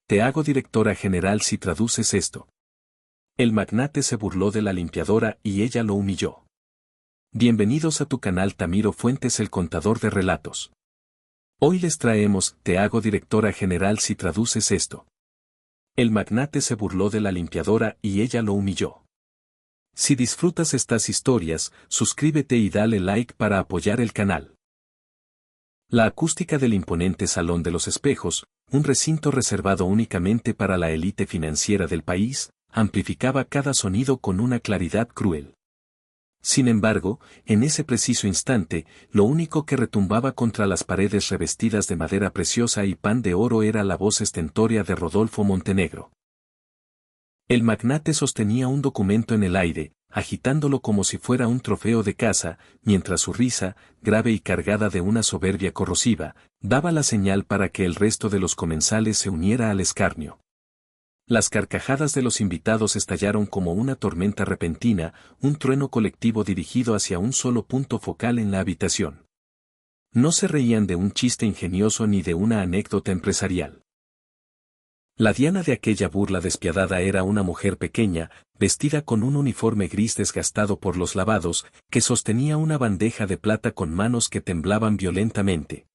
Te hago directora general si traduces esto. El magnate se burló de la limpiadora y ella lo humilló. Bienvenidos a tu canal Tamiro Fuentes, el contador de relatos. Hoy les traemos Te hago directora general si traduces esto. El magnate se burló de la limpiadora y ella lo humilló. Si disfrutas estas historias, suscríbete y dale like para apoyar el canal. La acústica del imponente Salón de los Espejos, un recinto reservado únicamente para la élite financiera del país, amplificaba cada sonido con una claridad cruel. Sin embargo, en ese preciso instante, lo único que retumbaba contra las paredes revestidas de madera preciosa y pan de oro era la voz estentórea de Rodolfo Montenegro. El magnate sostenía un documento en el aire, agitándolo como si fuera un trofeo de caza, mientras su risa, grave y cargada de una soberbia corrosiva, daba la señal para que el resto de los comensales se uniera al escarnio. Las carcajadas de los invitados estallaron como una tormenta repentina, un trueno colectivo dirigido hacia un solo punto focal en la habitación. No se reían de un chiste ingenioso ni de una anécdota empresarial. La diana de aquella burla despiadada era una mujer pequeña, vestida con un uniforme gris desgastado por los lavados, que sostenía una bandeja de plata con manos que temblaban violentamente.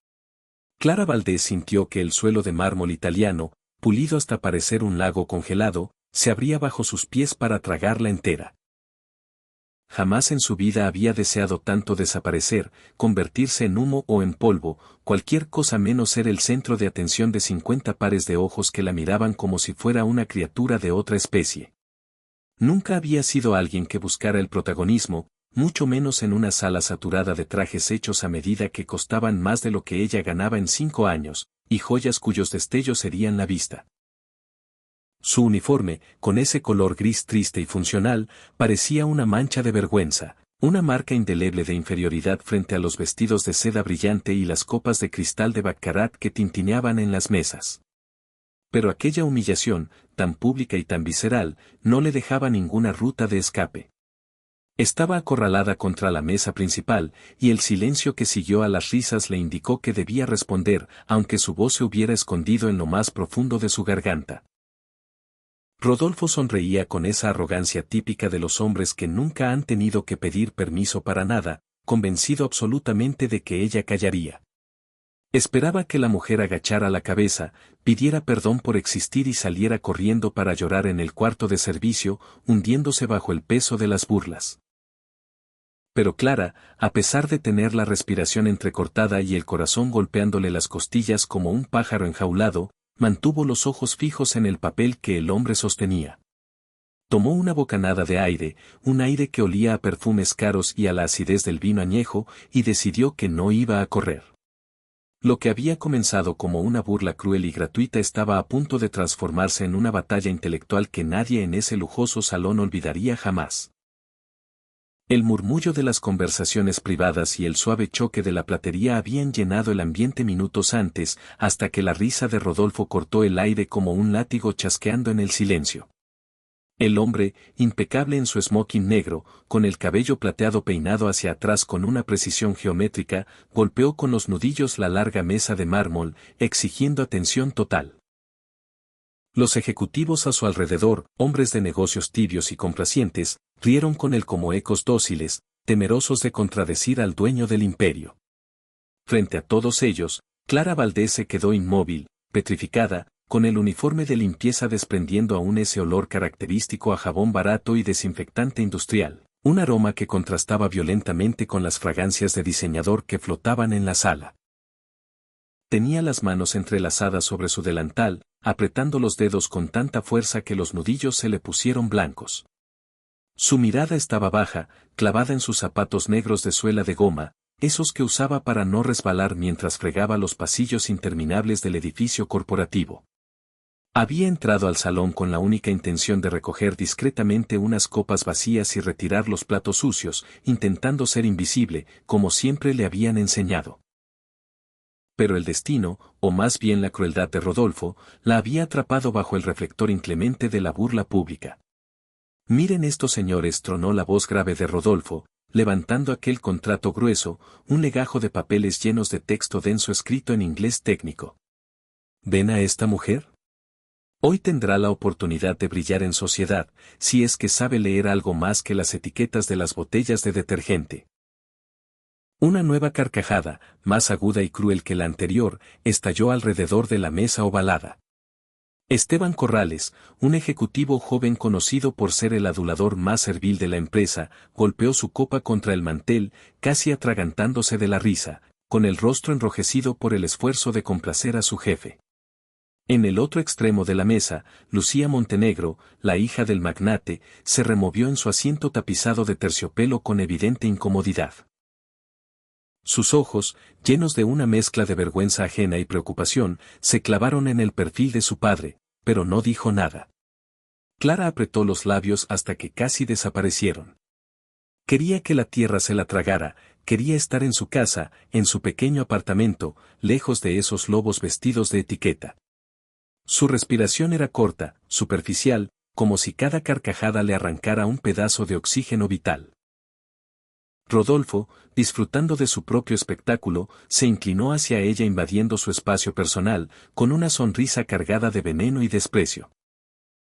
Clara Valdés sintió que el suelo de mármol italiano, pulido hasta parecer un lago congelado, se abría bajo sus pies para tragarla entera. Jamás en su vida había deseado tanto desaparecer, convertirse en humo o en polvo, cualquier cosa menos ser el centro de atención de 50 pares de ojos que la miraban como si fuera una criatura de otra especie. Nunca había sido alguien que buscara el protagonismo, mucho menos en una sala saturada de trajes hechos a medida que costaban más de lo que ella ganaba en 5 años, y joyas cuyos destellos herían la vista. Su uniforme, con ese color gris triste y funcional, parecía una mancha de vergüenza, una marca indeleble de inferioridad frente a los vestidos de seda brillante y las copas de cristal de baccarat que tintineaban en las mesas. Pero aquella humillación, tan pública y tan visceral, no le dejaba ninguna ruta de escape. Estaba acorralada contra la mesa principal, y el silencio que siguió a las risas le indicó que debía responder, aunque su voz se hubiera escondido en lo más profundo de su garganta. Rodolfo sonreía con esa arrogancia típica de los hombres que nunca han tenido que pedir permiso para nada, convencido absolutamente de que ella callaría. Esperaba que la mujer agachara la cabeza, pidiera perdón por existir y saliera corriendo para llorar en el cuarto de servicio, hundiéndose bajo el peso de las burlas. Pero Clara, a pesar de tener la respiración entrecortada y el corazón golpeándole las costillas como un pájaro enjaulado, mantuvo los ojos fijos en el papel que el hombre sostenía. Tomó una bocanada de aire, un aire que olía a perfumes caros y a la acidez del vino añejo, y decidió que no iba a correr. Lo que había comenzado como una burla cruel y gratuita estaba a punto de transformarse en una batalla intelectual que nadie en ese lujoso salón olvidaría jamás. El murmullo de las conversaciones privadas y el suave choque de la platería habían llenado el ambiente minutos antes, hasta que la risa de Rodolfo cortó el aire como un látigo chasqueando en el silencio. El hombre, impecable en su smoking negro, con el cabello plateado peinado hacia atrás con una precisión geométrica, golpeó con los nudillos la larga mesa de mármol, exigiendo atención total. Los ejecutivos a su alrededor, hombres de negocios tibios y complacientes, rieron con él como ecos dóciles, temerosos de contradecir al dueño del imperio. Frente a todos ellos, Clara Valdés se quedó inmóvil, petrificada, con el uniforme de limpieza desprendiendo aún ese olor característico a jabón barato y desinfectante industrial, un aroma que contrastaba violentamente con las fragancias de diseñador que flotaban en la sala. Tenía las manos entrelazadas sobre su delantal, apretando los dedos con tanta fuerza que los nudillos se le pusieron blancos. Su mirada estaba baja, clavada en sus zapatos negros de suela de goma, esos que usaba para no resbalar mientras fregaba los pasillos interminables del edificio corporativo. Había entrado al salón con la única intención de recoger discretamente unas copas vacías y retirar los platos sucios, intentando ser invisible, como siempre le habían enseñado. Pero el destino, o más bien la crueldad de Rodolfo, la había atrapado bajo el reflector inclemente de la burla pública. «Miren estos señores», tronó la voz grave de Rodolfo, levantando aquel contrato grueso, un legajo de papeles llenos de texto denso escrito en inglés técnico. «¿Ven a esta mujer? Hoy tendrá la oportunidad de brillar en sociedad, si es que sabe leer algo más que las etiquetas de las botellas de detergente. Una nueva carcajada, más aguda y cruel que la anterior, estalló alrededor de la mesa ovalada. Esteban Corrales, un ejecutivo joven conocido por ser el adulador más servil de la empresa, golpeó su copa contra el mantel, casi atragantándose de la risa, con el rostro enrojecido por el esfuerzo de complacer a su jefe. En el otro extremo de la mesa, Lucía Montenegro, la hija del magnate, se removió en su asiento tapizado de terciopelo con evidente incomodidad. Sus ojos, llenos de una mezcla de vergüenza ajena y preocupación, se clavaron en el perfil de su padre, pero no dijo nada. Clara apretó los labios hasta que casi desaparecieron. Quería que la tierra se la tragara, quería estar en su casa, en su pequeño apartamento, lejos de esos lobos vestidos de etiqueta. Su respiración era corta, superficial, como si cada carcajada le arrancara un pedazo de oxígeno vital. Rodolfo, disfrutando de su propio espectáculo, se inclinó hacia ella invadiendo su espacio personal, con una sonrisa cargada de veneno y desprecio.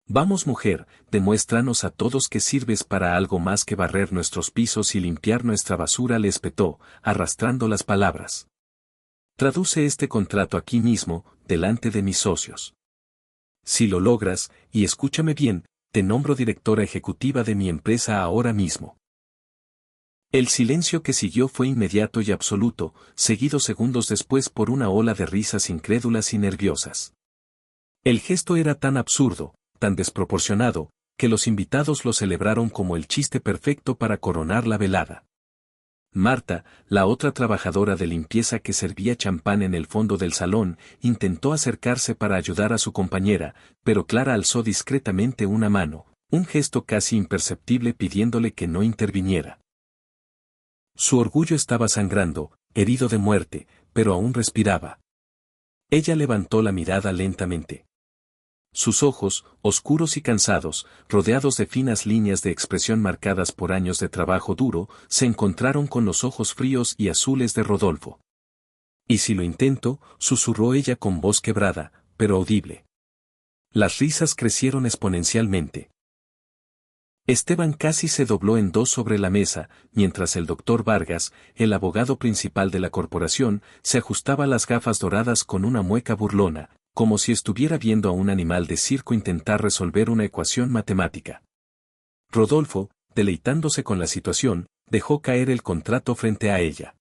Vamos mujer, demuéstranos a todos que sirves para algo más que barrer nuestros pisos y limpiar nuestra basura, le espetó, arrastrando las palabras. Traduce este contrato aquí mismo, delante de mis socios. Si lo logras, y escúchame bien, te nombro directora ejecutiva de mi empresa ahora mismo. El silencio que siguió fue inmediato y absoluto, seguido segundos después por una ola de risas incrédulas y nerviosas. El gesto era tan absurdo, tan desproporcionado, que los invitados lo celebraron como el chiste perfecto para coronar la velada. Marta, la otra trabajadora de limpieza que servía champán en el fondo del salón, intentó acercarse para ayudar a su compañera, pero Clara alzó discretamente una mano, un gesto casi imperceptible pidiéndole que no interviniera. Su orgullo estaba sangrando, herido de muerte, pero aún respiraba. Ella levantó la mirada lentamente. Sus ojos, oscuros y cansados, rodeados de finas líneas de expresión marcadas por años de trabajo duro, se encontraron con los ojos fríos y azules de Rodolfo. «¿Y si lo intento?», susurró ella con voz quebrada, pero audible. Las risas crecieron exponencialmente. Esteban casi se dobló en dos sobre la mesa, mientras el doctor Vargas, el abogado principal de la corporación, se ajustaba las gafas doradas con una mueca burlona, como si estuviera viendo a un animal de circo intentar resolver una ecuación matemática. Rodolfo, deleitándose con la situación, dejó caer el contrato frente a ella.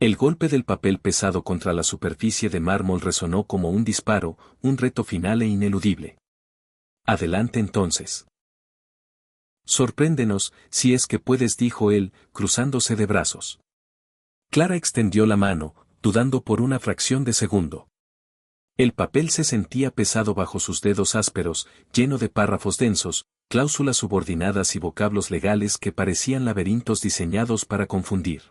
El golpe del papel pesado contra la superficie de mármol resonó como un disparo, un reto final e ineludible. Adelante entonces. Sorpréndenos, si es que puedes, dijo él, cruzándose de brazos. Clara extendió la mano, dudando por una fracción de segundo. El papel se sentía pesado bajo sus dedos ásperos, lleno de párrafos densos, cláusulas subordinadas y vocablos legales que parecían laberintos diseñados para confundir.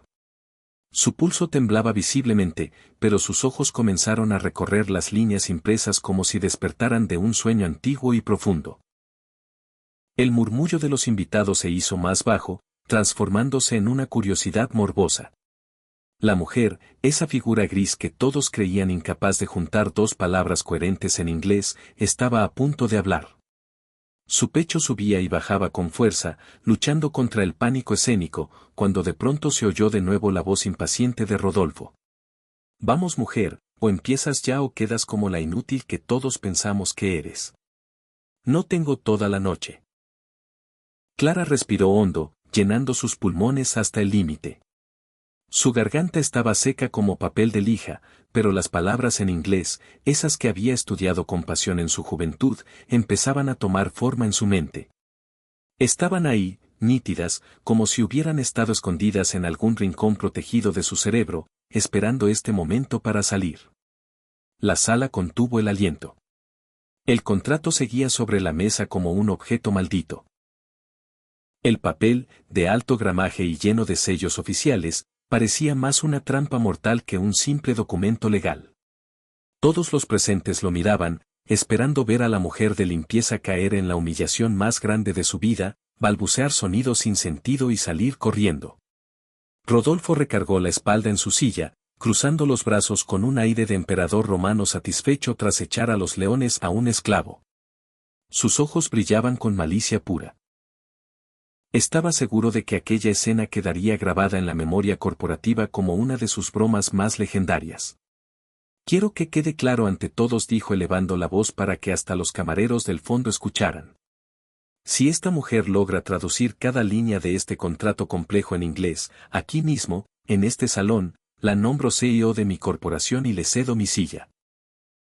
Su pulso temblaba visiblemente, pero sus ojos comenzaron a recorrer las líneas impresas como si despertaran de un sueño antiguo y profundo. El murmullo de los invitados se hizo más bajo, transformándose en una curiosidad morbosa. La mujer, esa figura gris que todos creían incapaz de juntar dos palabras coherentes en inglés, estaba a punto de hablar. Su pecho subía y bajaba con fuerza, luchando contra el pánico escénico, cuando de pronto se oyó de nuevo la voz impaciente de Rodolfo. «Vamos mujer, o empiezas ya o quedas como la inútil que todos pensamos que eres. No tengo toda la noche». Clara respiró hondo, llenando sus pulmones hasta el límite. Su garganta estaba seca como papel de lija, pero las palabras en inglés, esas que había estudiado con pasión en su juventud, empezaban a tomar forma en su mente. Estaban ahí, nítidas, como si hubieran estado escondidas en algún rincón protegido de su cerebro, esperando este momento para salir. La sala contuvo el aliento. El contrato seguía sobre la mesa como un objeto maldito. El papel, de alto gramaje y lleno de sellos oficiales, parecía más una trampa mortal que un simple documento legal. Todos los presentes lo miraban, esperando ver a la mujer de limpieza caer en la humillación más grande de su vida, balbucear sonidos sin sentido y salir corriendo. Rodolfo recargó la espalda en su silla, cruzando los brazos con un aire de emperador romano satisfecho tras echar a los leones a un esclavo. Sus ojos brillaban con malicia pura. Estaba seguro de que aquella escena quedaría grabada en la memoria corporativa como una de sus bromas más legendarias. Quiero que quede claro ante todos, dijo elevando la voz para que hasta los camareros del fondo escucharan. Si esta mujer logra traducir cada línea de este contrato complejo en inglés, aquí mismo, en este salón, la nombro CEO de mi corporación y le cedo mi silla.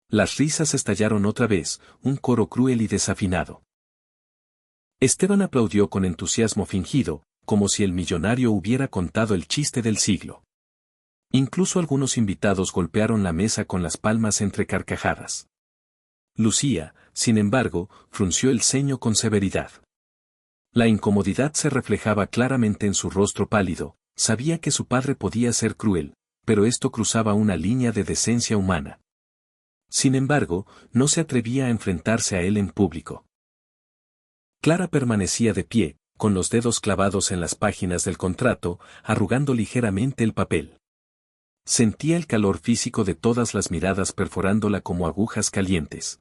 Las risas estallaron otra vez, un coro cruel y desafinado. Esteban aplaudió con entusiasmo fingido, como si el millonario hubiera contado el chiste del siglo. Incluso algunos invitados golpearon la mesa con las palmas entre carcajadas. Lucía, sin embargo, frunció el ceño con severidad. La incomodidad se reflejaba claramente en su rostro pálido, sabía que su padre podía ser cruel, pero esto cruzaba una línea de decencia humana. Sin embargo, no se atrevía a enfrentarse a él en público. Clara permanecía de pie, con los dedos clavados en las páginas del contrato, arrugando ligeramente el papel. Sentía el calor físico de todas las miradas perforándola como agujas calientes.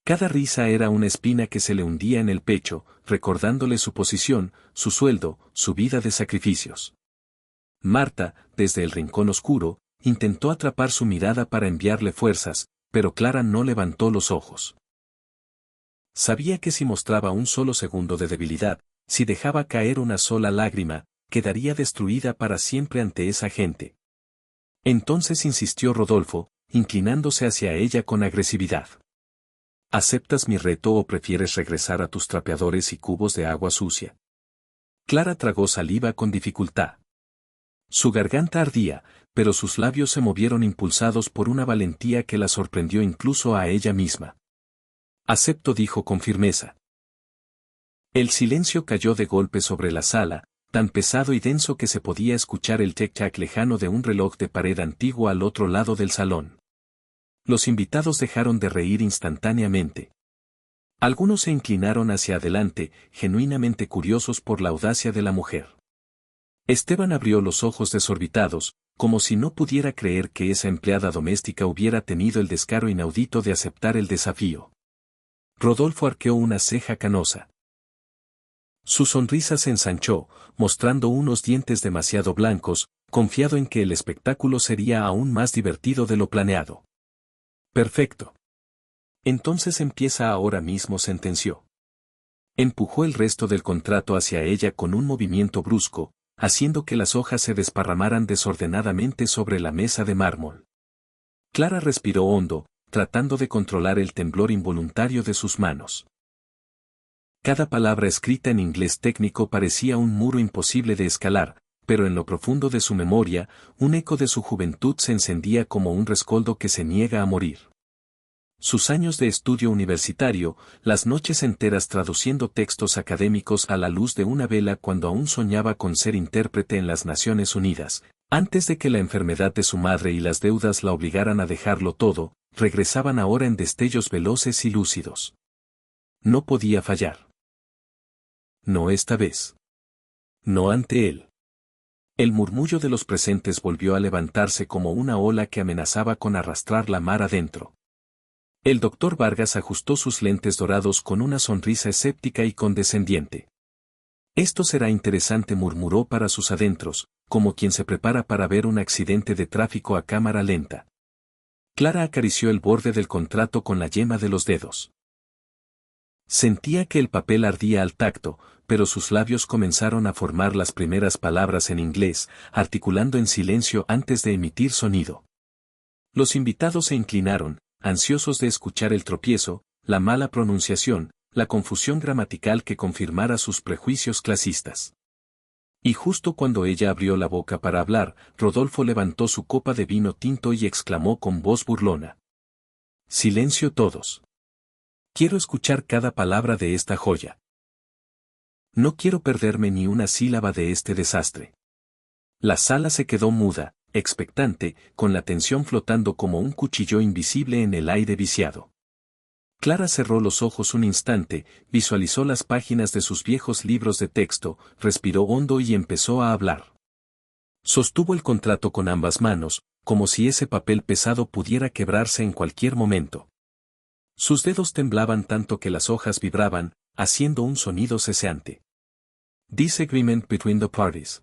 Cada risa era una espina que se le hundía en el pecho, recordándole su posición, su sueldo, su vida de sacrificios. Marta, desde el rincón oscuro, intentó atrapar su mirada para enviarle fuerzas, pero Clara no levantó los ojos. Sabía que si mostraba un solo segundo de debilidad, si dejaba caer una sola lágrima, quedaría destruida para siempre ante esa gente. Entonces insistió Rodolfo, inclinándose hacia ella con agresividad. ¿Aceptas mi reto o prefieres regresar a tus trapeadores y cubos de agua sucia? Clara tragó saliva con dificultad. Su garganta ardía, pero sus labios se movieron impulsados por una valentía que la sorprendió incluso a ella misma. Acepto, dijo con firmeza. El silencio cayó de golpe sobre la sala, tan pesado y denso que se podía escuchar el tic-tac lejano de un reloj de pared antiguo al otro lado del salón. Los invitados dejaron de reír instantáneamente. Algunos se inclinaron hacia adelante, genuinamente curiosos por la audacia de la mujer. Esteban abrió los ojos desorbitados, como si no pudiera creer que esa empleada doméstica hubiera tenido el descaro inaudito de aceptar el desafío. Rodolfo arqueó una ceja canosa. Su sonrisa se ensanchó, mostrando unos dientes demasiado blancos, confiado en que el espectáculo sería aún más divertido de lo planeado. Perfecto. Entonces empieza ahora mismo, sentenció. Empujó el resto del contrato hacia ella con un movimiento brusco, haciendo que las hojas se desparramaran desordenadamente sobre la mesa de mármol. Clara respiró hondo, tratando de controlar el temblor involuntario de sus manos. Cada palabra escrita en inglés técnico parecía un muro imposible de escalar, pero en lo profundo de su memoria, un eco de su juventud se encendía como un rescoldo que se niega a morir. Sus años de estudio universitario, las noches enteras traduciendo textos académicos a la luz de una vela cuando aún soñaba con ser intérprete en las Naciones Unidas, antes de que la enfermedad de su madre y las deudas la obligaran a dejarlo todo, regresaban ahora en destellos veloces y lúcidos. No podía fallar. No esta vez. No ante él. El murmullo de los presentes volvió a levantarse como una ola que amenazaba con arrastrar la mar adentro. El doctor Vargas ajustó sus lentes dorados con una sonrisa escéptica y condescendiente. Esto será interesante, murmuró para sus adentros, como quien se prepara para ver un accidente de tráfico a cámara lenta. Clara acarició el borde del contrato con la yema de los dedos. Sentía que el papel ardía al tacto, pero sus labios comenzaron a formar las primeras palabras en inglés, articulando en silencio antes de emitir sonido. Los invitados se inclinaron, ansiosos de escuchar el tropiezo, la mala pronunciación, la confusión gramatical que confirmara sus prejuicios clasistas. Y justo cuando ella abrió la boca para hablar, Rodolfo levantó su copa de vino tinto y exclamó con voz burlona. Silencio todos. Quiero escuchar cada palabra de esta joya. No quiero perderme ni una sílaba de este desastre. La sala se quedó muda, expectante, con la tensión flotando como un cuchillo invisible en el aire viciado. Clara cerró los ojos un instante, visualizó las páginas de sus viejos libros de texto, respiró hondo y empezó a hablar. Sostuvo el contrato con ambas manos, como si ese papel pesado pudiera quebrarse en cualquier momento. Sus dedos temblaban tanto que las hojas vibraban, haciendo un sonido ceseante. Disagreement between the parties.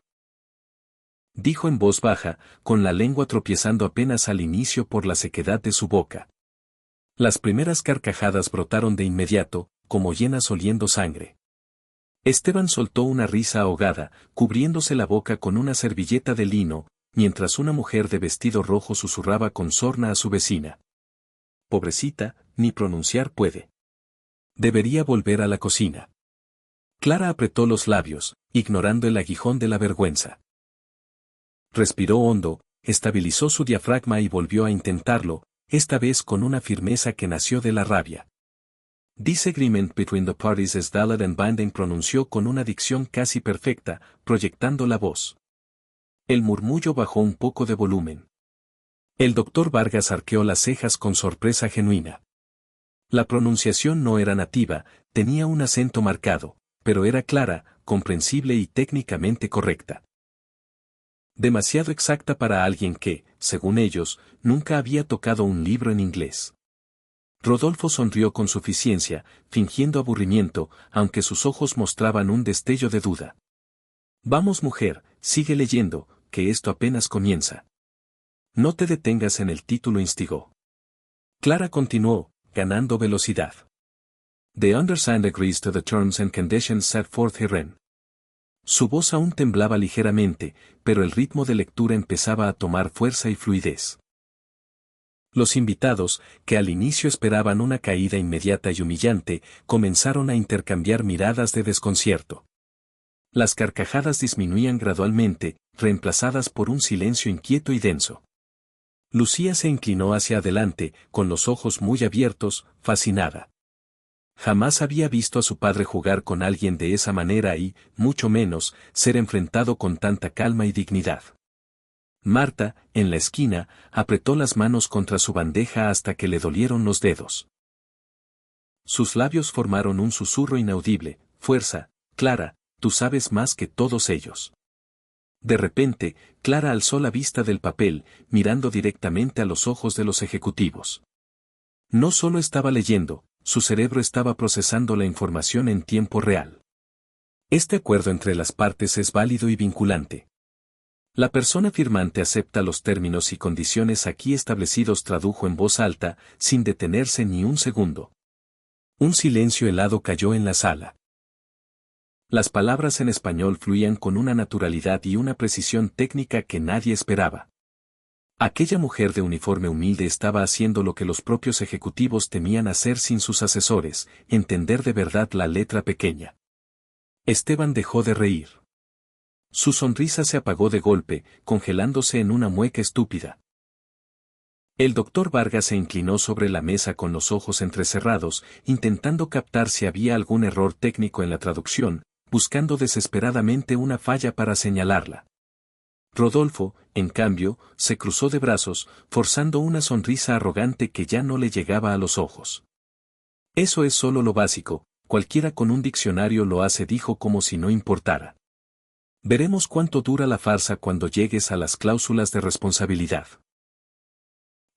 Dijo en voz baja, con la lengua tropiezando apenas al inicio por la sequedad de su boca. Las primeras carcajadas brotaron de inmediato, como llenas oliendo sangre. Esteban soltó una risa ahogada, cubriéndose la boca con una servilleta de lino, mientras una mujer de vestido rojo susurraba con sorna a su vecina. Pobrecita, ni pronunciar puede. Debería volver a la cocina. Clara apretó los labios, ignorando el aguijón de la vergüenza. Respiró hondo, estabilizó su diafragma y volvió a intentarlo, esta vez con una firmeza que nació de la rabia. Disagreement between the parties is valid and binding, pronunció con una dicción casi perfecta, proyectando la voz. El murmullo bajó un poco de volumen. El doctor Vargas arqueó las cejas con sorpresa genuina. La pronunciación no era nativa, tenía un acento marcado, pero era clara, comprensible y técnicamente correcta. Demasiado exacta para alguien que, según ellos, nunca había tocado un libro en inglés. Rodolfo sonrió con suficiencia, fingiendo aburrimiento, aunque sus ojos mostraban un destello de duda. Vamos, mujer, sigue leyendo, que esto apenas comienza. No te detengas en el título, instigó. Clara continuó, ganando velocidad. The undersigned agrees to the terms and conditions set forth herein. Su voz aún temblaba ligeramente, pero el ritmo de lectura empezaba a tomar fuerza y fluidez. Los invitados, que al inicio esperaban una caída inmediata y humillante, comenzaron a intercambiar miradas de desconcierto. Las carcajadas disminuían gradualmente, reemplazadas por un silencio inquieto y denso. Lucía se inclinó hacia adelante, con los ojos muy abiertos, fascinada. Jamás había visto a su padre jugar con alguien de esa manera y, mucho menos, ser enfrentado con tanta calma y dignidad. Marta, en la esquina, apretó las manos contra su bandeja hasta que le dolieron los dedos. Sus labios formaron un susurro inaudible: fuerza, Clara, tú sabes más que todos ellos. De repente, Clara alzó la vista del papel, mirando directamente a los ojos de los ejecutivos. No solo estaba leyendo, su cerebro estaba procesando la información en tiempo real. Este acuerdo entre las partes es válido y vinculante. La persona firmante acepta los términos y condiciones aquí establecidos, tradujo en voz alta, sin detenerse ni un segundo. Un silencio helado cayó en la sala. Las palabras en español fluían con una naturalidad y una precisión técnica que nadie esperaba. Aquella mujer de uniforme humilde estaba haciendo lo que los propios ejecutivos temían hacer sin sus asesores, entender de verdad la letra pequeña. Esteban dejó de reír. Su sonrisa se apagó de golpe, congelándose en una mueca estúpida. El doctor Vargas se inclinó sobre la mesa con los ojos entrecerrados, intentando captar si había algún error técnico en la traducción, buscando desesperadamente una falla para señalarla. Rodolfo, en cambio, se cruzó de brazos, forzando una sonrisa arrogante que ya no le llegaba a los ojos. Eso es solo lo básico, cualquiera con un diccionario lo hace, dijo como si no importara. Veremos cuánto dura la farsa cuando llegues a las cláusulas de responsabilidad.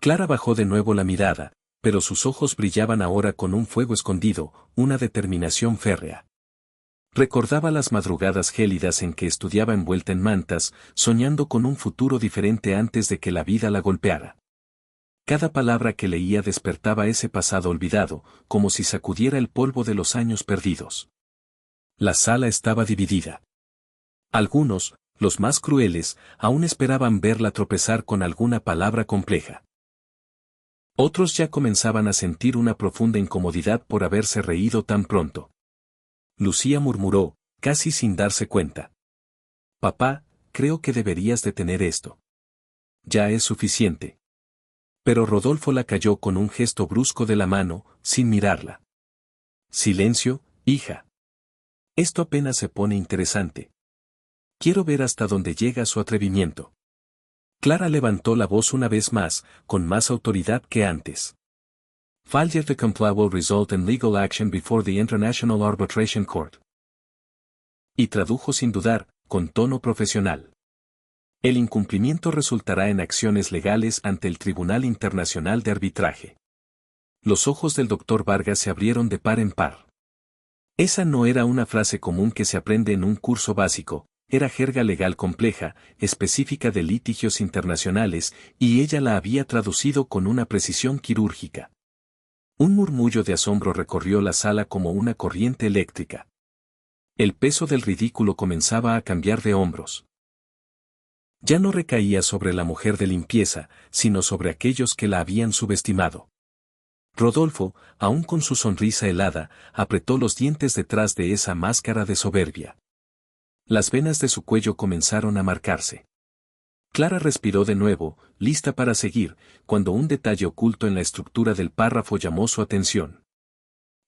Clara bajó de nuevo la mirada, pero sus ojos brillaban ahora con un fuego escondido, una determinación férrea. Recordaba las madrugadas gélidas en que estudiaba envuelta en mantas, soñando con un futuro diferente antes de que la vida la golpeara. Cada palabra que leía despertaba ese pasado olvidado, como si sacudiera el polvo de los años perdidos. La sala estaba dividida. Algunos, los más crueles, aún esperaban verla tropezar con alguna palabra compleja. Otros ya comenzaban a sentir una profunda incomodidad por haberse reído tan pronto. Lucía murmuró, casi sin darse cuenta. Papá, creo que deberías detener esto. Ya es suficiente. Pero Rodolfo la calló con un gesto brusco de la mano, sin mirarla. Silencio, hija. Esto apenas se pone interesante. Quiero ver hasta dónde llega su atrevimiento. Clara levantó la voz una vez más, con más autoridad que antes. Failure to comply will result in legal action before the International Arbitration Court. Y tradujo sin dudar, con tono profesional. El incumplimiento resultará en acciones legales ante el Tribunal Internacional de Arbitraje. Los ojos del doctor Vargas se abrieron de par en par. Esa no era una frase común que se aprende en un curso básico, era jerga legal compleja, específica de litigios internacionales, y ella la había traducido con una precisión quirúrgica. Un murmullo de asombro recorrió la sala como una corriente eléctrica. El peso del ridículo comenzaba a cambiar de hombros. Ya no recaía sobre la mujer de limpieza, sino sobre aquellos que la habían subestimado. Rodolfo, aún con su sonrisa helada, apretó los dientes detrás de esa máscara de soberbia. Las venas de su cuello comenzaron a marcarse. Clara respiró de nuevo, lista para seguir, cuando un detalle oculto en la estructura del párrafo llamó su atención.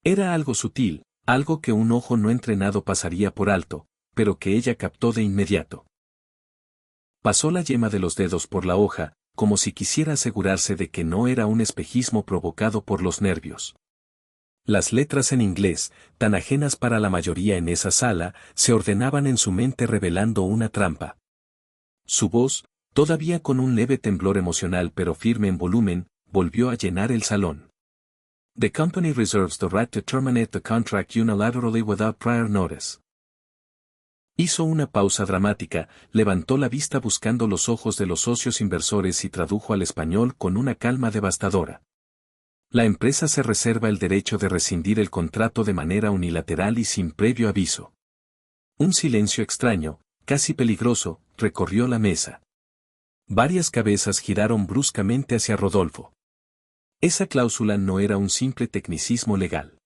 Era algo sutil, algo que un ojo no entrenado pasaría por alto, pero que ella captó de inmediato. Pasó la yema de los dedos por la hoja, como si quisiera asegurarse de que no era un espejismo provocado por los nervios. Las letras en inglés, tan ajenas para la mayoría en esa sala, se ordenaban en su mente revelando una trampa. Su voz, todavía con un leve temblor emocional pero firme en volumen, volvió a llenar el salón. The company reserves the right to terminate the contract unilaterally without prior notice. Hizo una pausa dramática, levantó la vista buscando los ojos de los socios inversores y tradujo al español con una calma devastadora. La empresa se reserva el derecho de rescindir el contrato de manera unilateral y sin previo aviso. Un silencio extraño, casi peligroso, recorrió la mesa. Varias cabezas giraron bruscamente hacia Rodolfo. Esa cláusula no era un simple tecnicismo legal.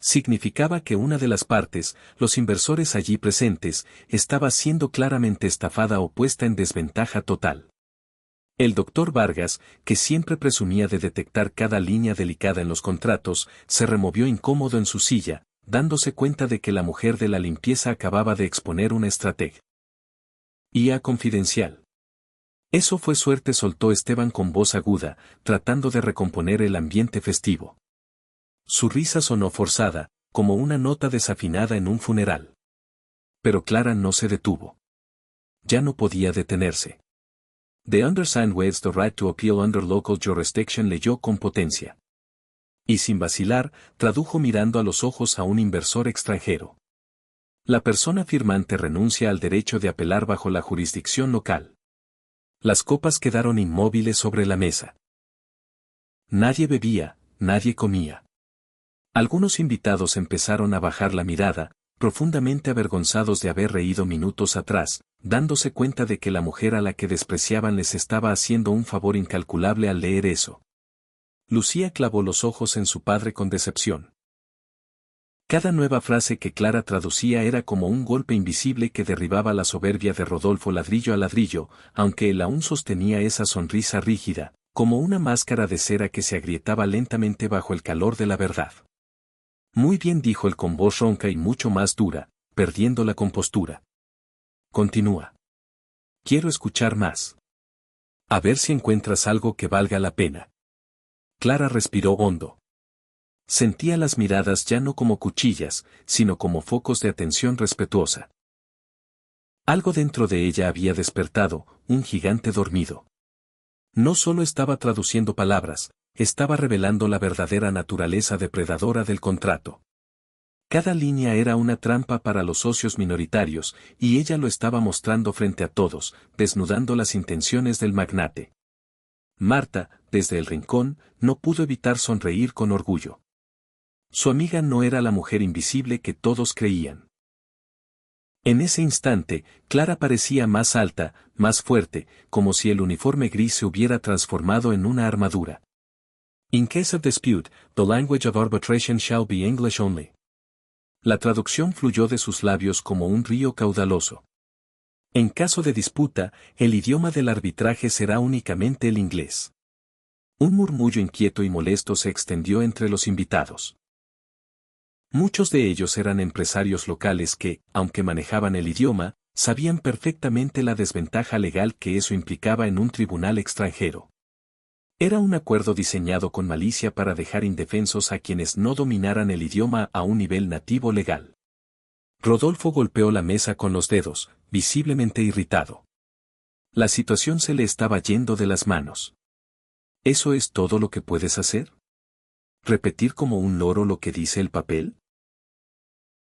Significaba que una de las partes, los inversores allí presentes, estaba siendo claramente estafada o puesta en desventaja total. El doctor Vargas, que siempre presumía de detectar cada línea delicada en los contratos, se removió incómodo en su silla, dándose cuenta de que la mujer de la limpieza acababa de exponer una estrategia. IA confidencial. Eso fue suerte, soltó Esteban con voz aguda, tratando de recomponer el ambiente festivo. Su risa sonó forzada, como una nota desafinada en un funeral. Pero Clara no se detuvo. Ya no podía detenerse. The undersigned waives the right to appeal under local jurisdiction, leyó con potencia. Y sin vacilar, tradujo mirando a los ojos a un inversor extranjero. La persona firmante renuncia al derecho de apelar bajo la jurisdicción local. Las copas quedaron inmóviles sobre la mesa. Nadie bebía, nadie comía. Algunos invitados empezaron a bajar la mirada, profundamente avergonzados de haber reído minutos atrás, dándose cuenta de que la mujer a la que despreciaban les estaba haciendo un favor incalculable al leer eso. Lucía clavó los ojos en su padre con decepción. Cada nueva frase que Clara traducía era como un golpe invisible que derribaba la soberbia de Rodolfo ladrillo a ladrillo, aunque él aún sostenía esa sonrisa rígida, como una máscara de cera que se agrietaba lentamente bajo el calor de la verdad. Muy bien, dijo él con voz ronca y mucho más dura, perdiendo la compostura. Continúa. Quiero escuchar más. A ver si encuentras algo que valga la pena. Clara respiró hondo. Sentía las miradas ya no como cuchillas, sino como focos de atención respetuosa. Algo dentro de ella había despertado, un gigante dormido. No solo estaba traduciendo palabras, estaba revelando la verdadera naturaleza depredadora del contrato. Cada línea era una trampa para los socios minoritarios, y ella lo estaba mostrando frente a todos, desnudando las intenciones del magnate. Marta, desde el rincón, no pudo evitar sonreír con orgullo. Su amiga no era la mujer invisible que todos creían. En ese instante, Clara parecía más alta, más fuerte, como si el uniforme gris se hubiera transformado en una armadura. In case of dispute, the language of arbitration shall be English only. La traducción fluyó de sus labios como un río caudaloso. En caso de disputa, el idioma del arbitraje será únicamente el inglés. Un murmullo inquieto y molesto se extendió entre los invitados. Muchos de ellos eran empresarios locales que, aunque manejaban el idioma, sabían perfectamente la desventaja legal que eso implicaba en un tribunal extranjero. Era un acuerdo diseñado con malicia para dejar indefensos a quienes no dominaran el idioma a un nivel nativo legal. Rodolfo golpeó la mesa con los dedos, visiblemente irritado. La situación se le estaba yendo de las manos. ¿Eso es todo lo que puedes hacer? ¿Repetir como un loro lo que dice el papel?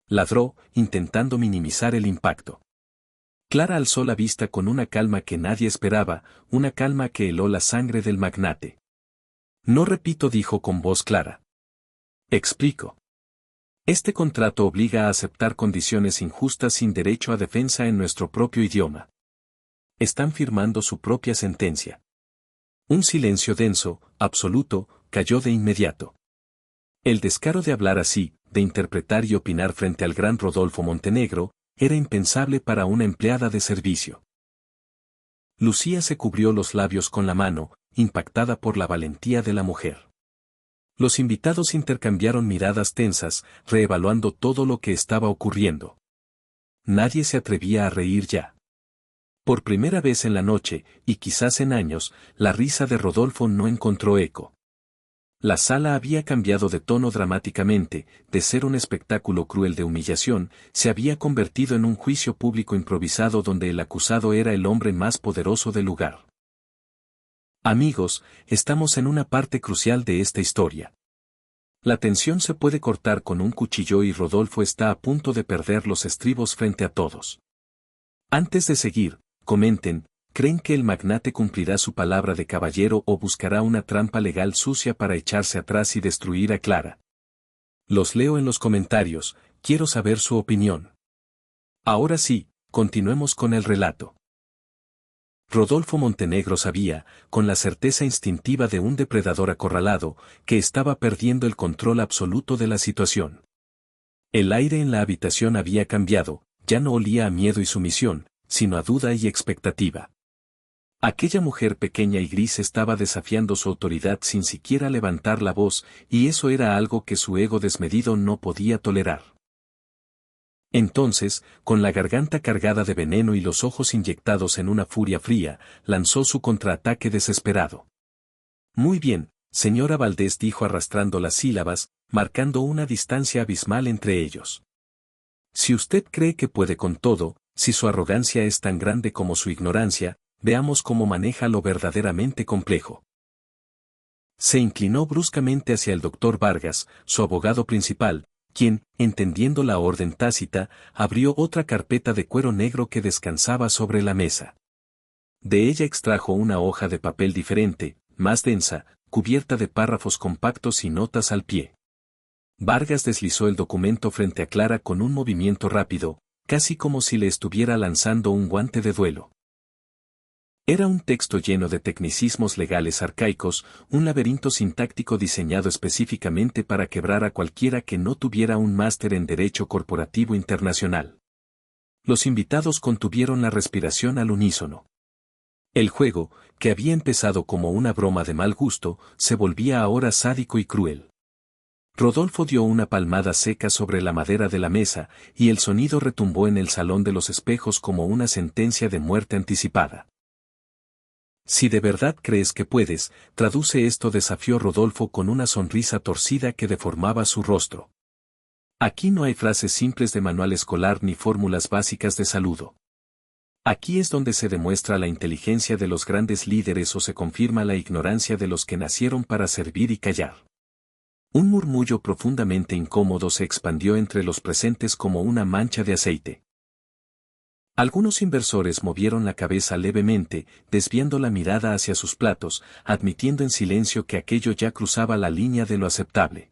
Ladró, intentando minimizar el impacto. Clara alzó la vista con una calma que nadie esperaba, una calma que heló la sangre del magnate. No repito, dijo con voz clara. Explico. Este contrato obliga a aceptar condiciones injustas sin derecho a defensa en nuestro propio idioma. Están firmando su propia sentencia. Un silencio denso, absoluto, cayó de inmediato. El descaro de hablar así, de interpretar y opinar frente al gran Rodolfo Montenegro, era impensable para una empleada de servicio. Lucía se cubrió los labios con la mano, impactada por la valentía de la mujer. Los invitados intercambiaron miradas tensas, reevaluando todo lo que estaba ocurriendo. Nadie se atrevía a reír ya. Por primera vez en la noche, y quizás en años, la risa de Rodolfo no encontró eco. La sala había cambiado de tono dramáticamente, de ser un espectáculo cruel de humillación, se había convertido en un juicio público improvisado donde el acusado era el hombre más poderoso del lugar. Amigos, estamos en una parte crucial de esta historia. La tensión se puede cortar con un cuchillo y Rodolfo está a punto de perder los estribos frente a todos. Antes de seguir, comenten, ¿creen que el magnate cumplirá su palabra de caballero o buscará una trampa legal sucia para echarse atrás y destruir a Clara? Los leo en los comentarios, quiero saber su opinión. Ahora sí, continuemos con el relato. Rodolfo Montenegro sabía, con la certeza instintiva de un depredador acorralado, que estaba perdiendo el control absoluto de la situación. El aire en la habitación había cambiado, ya no olía a miedo y sumisión, sino a duda y expectativa. Aquella mujer pequeña y gris estaba desafiando su autoridad sin siquiera levantar la voz, y eso era algo que su ego desmedido no podía tolerar. Entonces, con la garganta cargada de veneno y los ojos inyectados en una furia fría, lanzó su contraataque desesperado. Muy bien, señora Valdés, dijo arrastrando las sílabas, marcando una distancia abismal entre ellos. Si usted cree que puede con todo, si su arrogancia es tan grande como su ignorancia, veamos cómo maneja lo verdaderamente complejo. Se inclinó bruscamente hacia el doctor Vargas, su abogado principal, quien, entendiendo la orden tácita, abrió otra carpeta de cuero negro que descansaba sobre la mesa. De ella extrajo una hoja de papel diferente, más densa, cubierta de párrafos compactos y notas al pie. Vargas deslizó el documento frente a Clara con un movimiento rápido, casi como si le estuviera lanzando un guante de duelo. Era un texto lleno de tecnicismos legales arcaicos, un laberinto sintáctico diseñado específicamente para quebrar a cualquiera que no tuviera un máster en Derecho Corporativo Internacional. Los invitados contuvieron la respiración al unísono. El juego, que había empezado como una broma de mal gusto, se volvía ahora sádico y cruel. Rodolfo dio una palmada seca sobre la madera de la mesa, y el sonido retumbó en el salón de los espejos como una sentencia de muerte anticipada. Si de verdad crees que puedes, traduce esto, desafió Rodolfo con una sonrisa torcida que deformaba su rostro. Aquí no hay frases simples de manual escolar ni fórmulas básicas de saludo. Aquí es donde se demuestra la inteligencia de los grandes líderes o se confirma la ignorancia de los que nacieron para servir y callar. Un murmullo profundamente incómodo se expandió entre los presentes como una mancha de aceite. Algunos inversores movieron la cabeza levemente, desviando la mirada hacia sus platos, admitiendo en silencio que aquello ya cruzaba la línea de lo aceptable.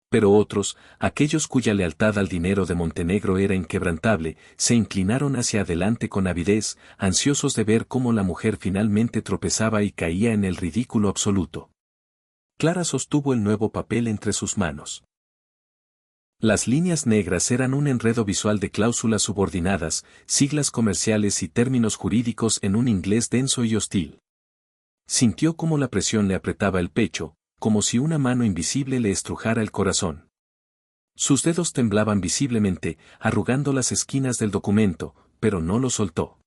Pero otros, aquellos cuya lealtad al dinero de Montenegro era inquebrantable, se inclinaron hacia adelante con avidez, ansiosos de ver cómo la mujer finalmente tropezaba y caía en el ridículo absoluto. Clara sostuvo el nuevo papel entre sus manos. Las líneas negras eran un enredo visual de cláusulas subordinadas, siglas comerciales y términos jurídicos en un inglés denso y hostil. Sintió cómo la presión le apretaba el pecho, como si una mano invisible le estrujara el corazón. Sus dedos temblaban visiblemente, arrugando las esquinas del documento, pero no lo soltó.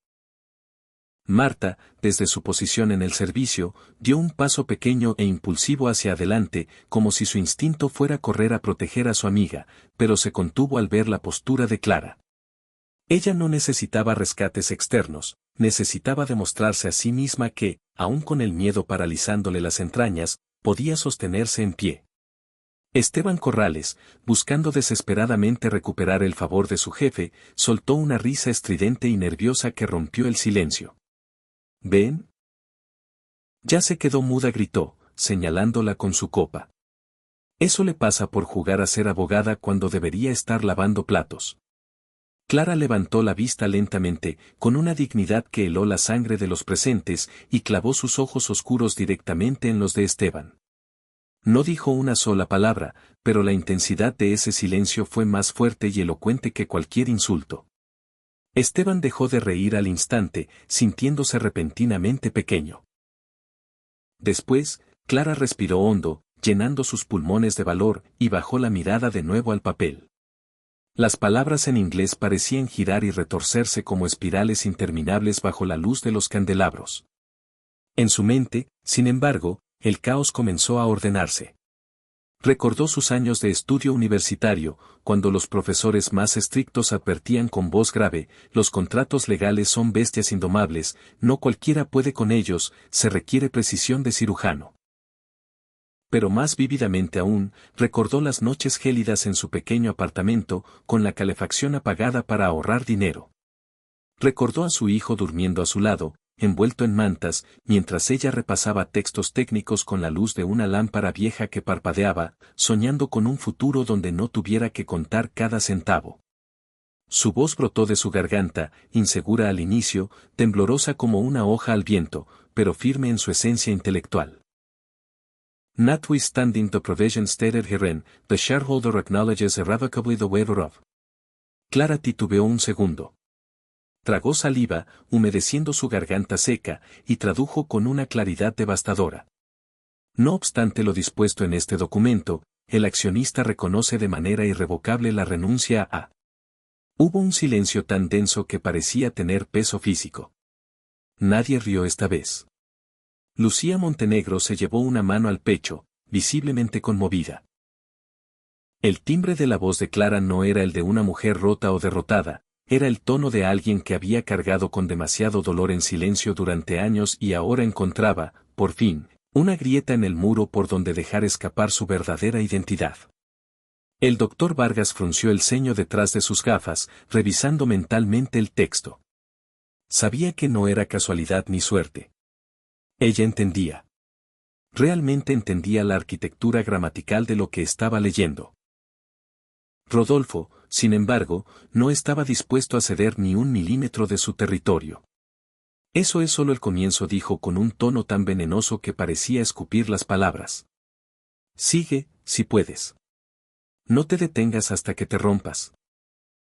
Marta, desde su posición en el servicio, dio un paso pequeño e impulsivo hacia adelante, como si su instinto fuera correr a proteger a su amiga, pero se contuvo al ver la postura de Clara. Ella no necesitaba rescates externos, necesitaba demostrarse a sí misma que, aun con el miedo paralizándole las entrañas, podía sostenerse en pie. Esteban Corrales, buscando desesperadamente recuperar el favor de su jefe, soltó una risa estridente y nerviosa que rompió el silencio. ¿Ven? Ya se quedó muda, gritó, señalándola con su copa. Eso le pasa por jugar a ser abogada cuando debería estar lavando platos. Clara levantó la vista lentamente, con una dignidad que heló la sangre de los presentes, y clavó sus ojos oscuros directamente en los de Esteban. No dijo una sola palabra, pero la intensidad de ese silencio fue más fuerte y elocuente que cualquier insulto. Esteban dejó de reír al instante, sintiéndose repentinamente pequeño. Después, Clara respiró hondo, llenando sus pulmones de valor, y bajó la mirada de nuevo al papel. Las palabras en inglés parecían girar y retorcerse como espirales interminables bajo la luz de los candelabros. En su mente, sin embargo, el caos comenzó a ordenarse. Recordó sus años de estudio universitario, cuando los profesores más estrictos advertían con voz grave: los contratos legales son bestias indomables, no cualquiera puede con ellos, se requiere precisión de cirujano. Pero más vívidamente aún, recordó las noches gélidas en su pequeño apartamento, con la calefacción apagada para ahorrar dinero. Recordó a su hijo durmiendo a su lado, envuelto en mantas, mientras ella repasaba textos técnicos con la luz de una lámpara vieja que parpadeaba, soñando con un futuro donde no tuviera que contar cada centavo. Su voz brotó de su garganta, insegura al inicio, temblorosa como una hoja al viento, pero firme en su esencia intelectual. Notwithstanding the provision stated herein, the shareholder acknowledges irrevocably the waiver of. Clara titubeó un segundo. Tragó saliva, humedeciendo su garganta seca, y tradujo con una claridad devastadora. No obstante lo dispuesto en este documento, el accionista reconoce de manera irrevocable la renuncia a. Hubo un silencio tan denso que parecía tener peso físico. Nadie rió esta vez. Lucía Montenegro se llevó una mano al pecho, visiblemente conmovida. El timbre de la voz de Clara no era el de una mujer rota o derrotada, era el tono de alguien que había cargado con demasiado dolor en silencio durante años y ahora encontraba, por fin, una grieta en el muro por donde dejar escapar su verdadera identidad. El doctor Vargas frunció el ceño detrás de sus gafas, revisando mentalmente el texto. Sabía que no era casualidad ni suerte. Ella entendía. Realmente entendía la arquitectura gramatical de lo que estaba leyendo. Rodolfo, sin embargo, no estaba dispuesto a ceder ni un milímetro de su territorio. Eso es solo el comienzo, dijo con un tono tan venenoso que parecía escupir las palabras. Sigue, si puedes. No te detengas hasta que te rompas.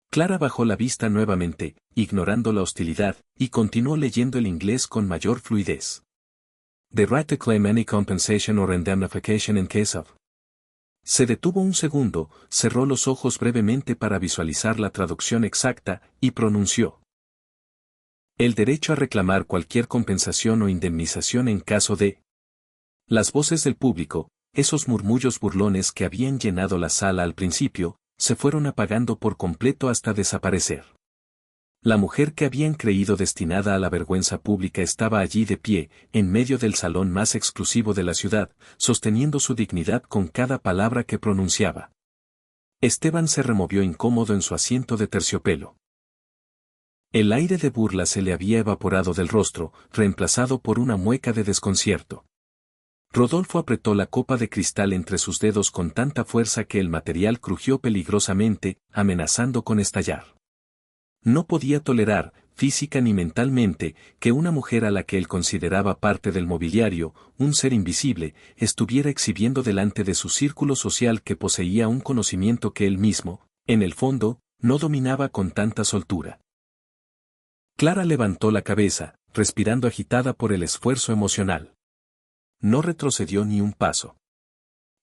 Clara bajó la vista nuevamente, ignorando la hostilidad, y continuó leyendo el inglés con mayor fluidez. The right to claim any compensation or indemnification in case of. Se detuvo un segundo, cerró los ojos brevemente para visualizar la traducción exacta, y pronunció. El derecho a reclamar cualquier compensación o indemnización en caso de. Las voces del público, esos murmullos burlones que habían llenado la sala al principio, se fueron apagando por completo hasta desaparecer. La mujer que habían creído destinada a la vergüenza pública estaba allí de pie, en medio del salón más exclusivo de la ciudad, sosteniendo su dignidad con cada palabra que pronunciaba. Esteban se removió incómodo en su asiento de terciopelo. El aire de burla se le había evaporado del rostro, reemplazado por una mueca de desconcierto. Rodolfo apretó la copa de cristal entre sus dedos con tanta fuerza que el material crujió peligrosamente, amenazando con estallar. No podía tolerar, física ni mentalmente, que una mujer a la que él consideraba parte del mobiliario, un ser invisible, estuviera exhibiendo delante de su círculo social que poseía un conocimiento que él mismo, en el fondo, no dominaba con tanta soltura. Clara levantó la cabeza, respirando agitada por el esfuerzo emocional. No retrocedió ni un paso.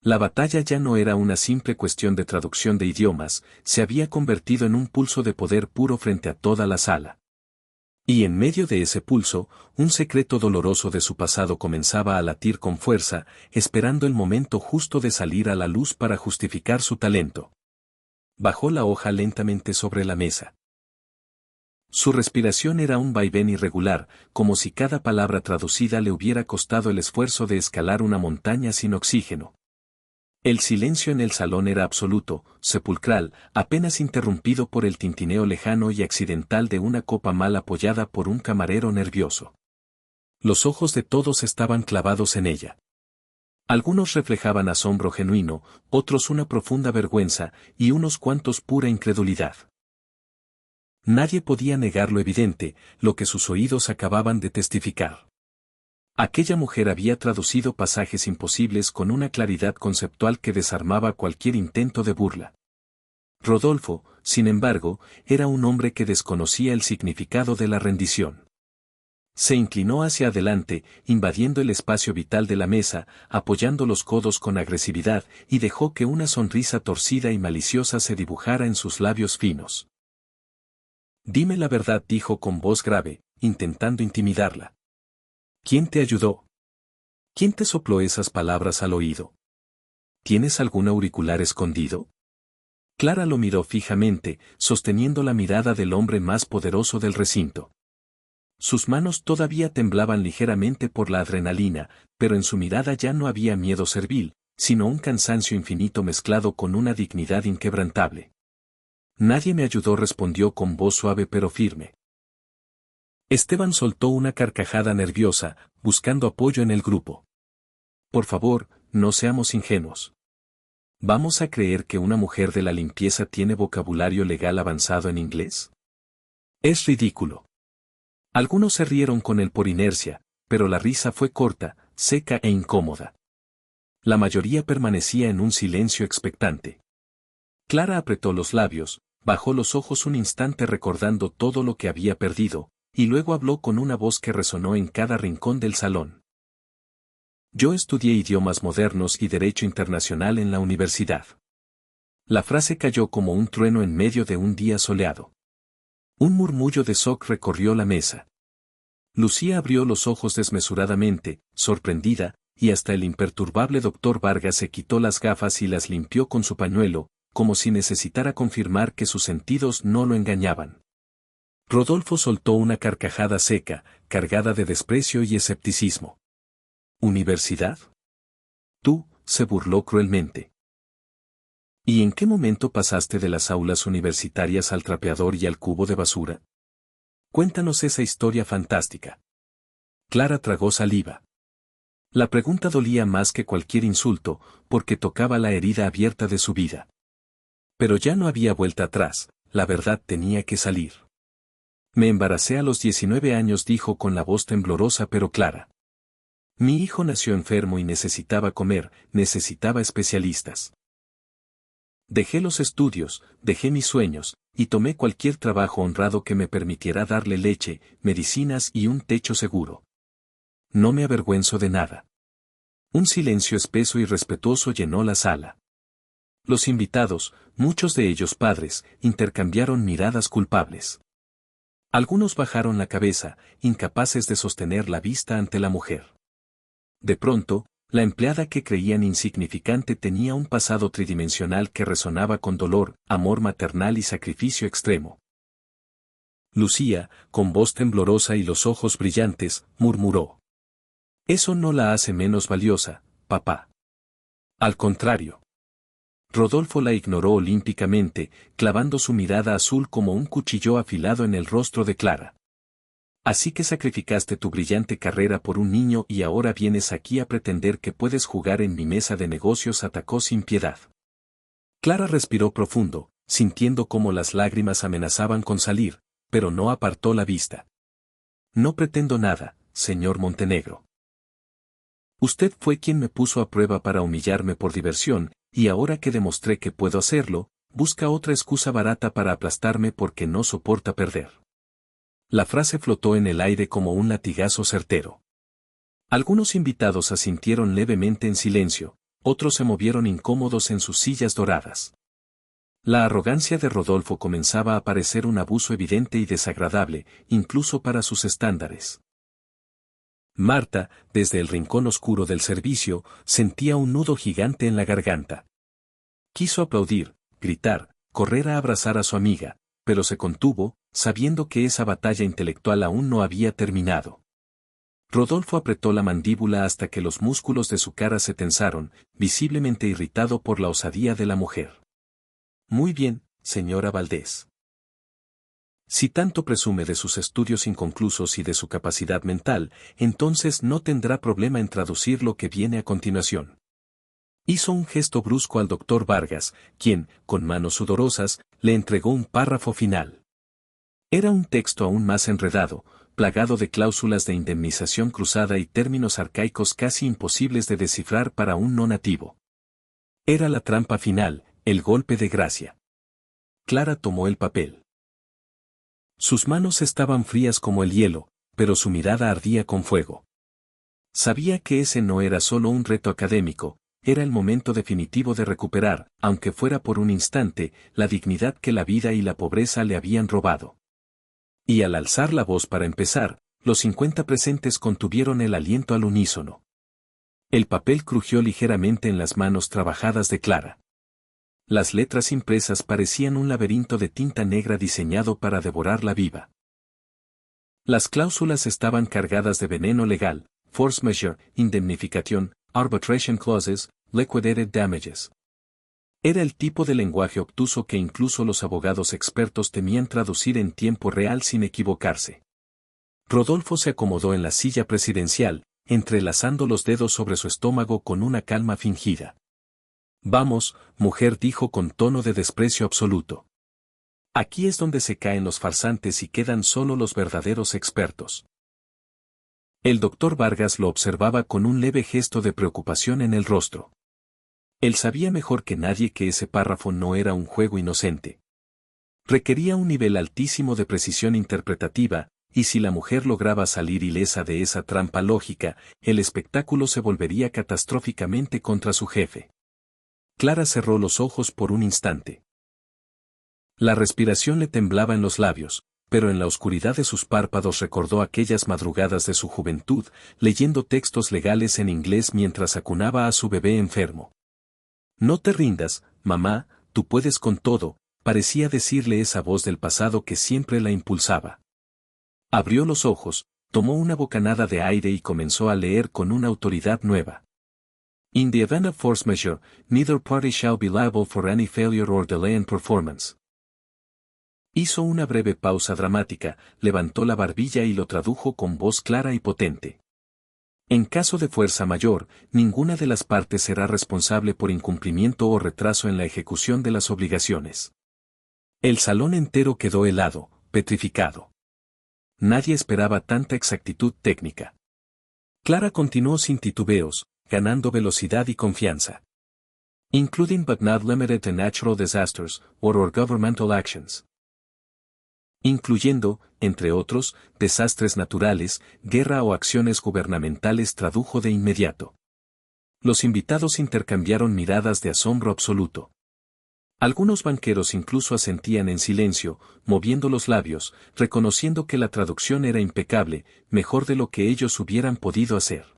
La batalla ya no era una simple cuestión de traducción de idiomas, se había convertido en un pulso de poder puro frente a toda la sala. Y en medio de ese pulso, un secreto doloroso de su pasado comenzaba a latir con fuerza, esperando el momento justo de salir a la luz para justificar su talento. Bajó la hoja lentamente sobre la mesa. Su respiración era un vaivén irregular, como si cada palabra traducida le hubiera costado el esfuerzo de escalar una montaña sin oxígeno. El silencio en el salón era absoluto, sepulcral, apenas interrumpido por el tintineo lejano y accidental de una copa mal apoyada por un camarero nervioso. Los ojos de todos estaban clavados en ella. Algunos reflejaban asombro genuino, otros una profunda vergüenza, y unos cuantos pura incredulidad. Nadie podía negar lo evidente, lo que sus oídos acababan de testificar. Aquella mujer había traducido pasajes imposibles con una claridad conceptual que desarmaba cualquier intento de burla. Rodolfo, sin embargo, era un hombre que desconocía el significado de la rendición. Se inclinó hacia adelante, invadiendo el espacio vital de la mesa, apoyando los codos con agresividad, y dejó que una sonrisa torcida y maliciosa se dibujara en sus labios finos. «Dime la verdad», dijo con voz grave, intentando intimidarla. «¿Quién te ayudó? ¿Quién te sopló esas palabras al oído? ¿Tienes algún auricular escondido?» Clara lo miró fijamente, sosteniendo la mirada del hombre más poderoso del recinto. Sus manos todavía temblaban ligeramente por la adrenalina, pero en su mirada ya no había miedo servil, sino un cansancio infinito mezclado con una dignidad inquebrantable. «Nadie me ayudó», respondió con voz suave pero firme. Esteban soltó una carcajada nerviosa, buscando apoyo en el grupo. «Por favor, no seamos ingenuos. ¿Vamos a creer que una mujer de la limpieza tiene vocabulario legal avanzado en inglés? Es ridículo». Algunos se rieron con él por inercia, pero la risa fue corta, seca e incómoda. La mayoría permanecía en un silencio expectante. Clara apretó los labios, bajó los ojos un instante recordando todo lo que había perdido, y luego habló con una voz que resonó en cada rincón del salón. «Yo estudié idiomas modernos y derecho internacional en la universidad». La frase cayó como un trueno en medio de un día soleado. Un murmullo de shock recorrió la mesa. Lucía abrió los ojos desmesuradamente, sorprendida, y hasta el imperturbable doctor Vargas se quitó las gafas y las limpió con su pañuelo, como si necesitara confirmar que sus sentidos no lo engañaban. Rodolfo soltó una carcajada seca, cargada de desprecio y escepticismo. «¿Universidad? Tú», se burló cruelmente. «¿Y en qué momento pasaste de las aulas universitarias al trapeador y al cubo de basura? Cuéntanos esa historia fantástica». Clara tragó saliva. La pregunta dolía más que cualquier insulto, porque tocaba la herida abierta de su vida. Pero ya no había vuelta atrás, la verdad tenía que salir. «Me embaracé a los 19 años», dijo con la voz temblorosa pero clara. «Mi hijo nació enfermo y necesitaba comer, necesitaba especialistas. Dejé los estudios, dejé mis sueños, y tomé cualquier trabajo honrado que me permitiera darle leche, medicinas y un techo seguro. No me avergüenzo de nada». Un silencio espeso y respetuoso llenó la sala. Los invitados, muchos de ellos padres, intercambiaron miradas culpables. Algunos bajaron la cabeza, incapaces de sostener la vista ante la mujer. De pronto, la empleada que creían insignificante tenía un pasado tridimensional que resonaba con dolor, amor maternal y sacrificio extremo. Lucía, con voz temblorosa y los ojos brillantes, murmuró: «Eso no la hace menos valiosa, papá. Al contrario». Rodolfo la ignoró olímpicamente, clavando su mirada azul como un cuchillo afilado en el rostro de Clara. «Así que sacrificaste tu brillante carrera por un niño y ahora vienes aquí a pretender que puedes jugar en mi mesa de negocios», atacó sin piedad. Clara respiró profundo, sintiendo cómo las lágrimas amenazaban con salir, pero no apartó la vista. «No pretendo nada, señor Montenegro. Usted fue quien me puso a prueba para humillarme por diversión, y ahora que demostré que puedo hacerlo, busca otra excusa barata para aplastarme porque no soporta perder». La frase flotó en el aire como un latigazo certero. Algunos invitados asintieron levemente en silencio, otros se movieron incómodos en sus sillas doradas. La arrogancia de Rodolfo comenzaba a parecer un abuso evidente y desagradable, incluso para sus estándares. Marta, desde el rincón oscuro del servicio, sentía un nudo gigante en la garganta. Quiso aplaudir, gritar, correr a abrazar a su amiga, pero se contuvo, sabiendo que esa batalla intelectual aún no había terminado. Rodolfo apretó la mandíbula hasta que los músculos de su cara se tensaron, visiblemente irritado por la osadía de la mujer. Muy bien, señora Valdés. Si tanto presume de sus estudios inconclusos y de su capacidad mental, entonces no tendrá problema en traducir lo que viene a continuación. Hizo un gesto brusco al doctor Vargas, quien, con manos sudorosas, le entregó un párrafo final. Era un texto aún más enredado, plagado de cláusulas de indemnización cruzada y términos arcaicos casi imposibles de descifrar para un no nativo. Era la trampa final, el golpe de gracia. Clara tomó el papel. Sus manos estaban frías como el hielo, pero su mirada ardía con fuego. Sabía que ese no era solo un reto académico, era el momento definitivo de recuperar, aunque fuera por un instante, la dignidad que la vida y la pobreza le habían robado. Y al alzar la voz para empezar, los 50 presentes contuvieron el aliento al unísono. El papel crujió ligeramente en las manos trabajadas de Clara. Las letras impresas parecían un laberinto de tinta negra diseñado para devorarla viva. Las cláusulas estaban cargadas de veneno legal, force majeure, indemnificación, arbitration clauses, liquidated damages. Era el tipo de lenguaje obtuso que incluso los abogados expertos temían traducir en tiempo real sin equivocarse. Rodolfo se acomodó en la silla presidencial, entrelazando los dedos sobre su estómago con una calma fingida. Vamos, mujer, dijo con tono de desprecio absoluto. Aquí es donde se caen los farsantes y quedan solo los verdaderos expertos. El doctor Vargas lo observaba con un leve gesto de preocupación en el rostro. Él sabía mejor que nadie que ese párrafo no era un juego inocente. Requería un nivel altísimo de precisión interpretativa, y si la mujer lograba salir ilesa de esa trampa lógica, el espectáculo se volvería catastróficamente contra su jefe. Clara cerró los ojos por un instante. La respiración le temblaba en los labios, pero en la oscuridad de sus párpados recordó aquellas madrugadas de su juventud, leyendo textos legales en inglés mientras acunaba a su bebé enfermo. No te rindas, mamá, tú puedes con todo, parecía decirle esa voz del pasado que siempre la impulsaba. Abrió los ojos, tomó una bocanada de aire y comenzó a leer con una autoridad nueva. In the event of force majeure, neither party shall be liable for any failure or delay in performance. Hizo una breve pausa dramática, levantó la barbilla y lo tradujo con voz clara y potente. En caso de fuerza mayor, ninguna de las partes será responsable por incumplimiento o retraso en la ejecución de las obligaciones. El salón entero quedó helado, petrificado. Nadie esperaba tanta exactitud técnica. Clara continuó sin titubeos, ganando velocidad y confianza. Including but not limited to natural disasters, or governmental actions. Incluyendo, entre otros, desastres naturales, guerra o acciones gubernamentales, tradujo de inmediato. Los invitados intercambiaron miradas de asombro absoluto. Algunos banqueros incluso asentían en silencio, moviendo los labios, reconociendo que la traducción era impecable, mejor de lo que ellos hubieran podido hacer.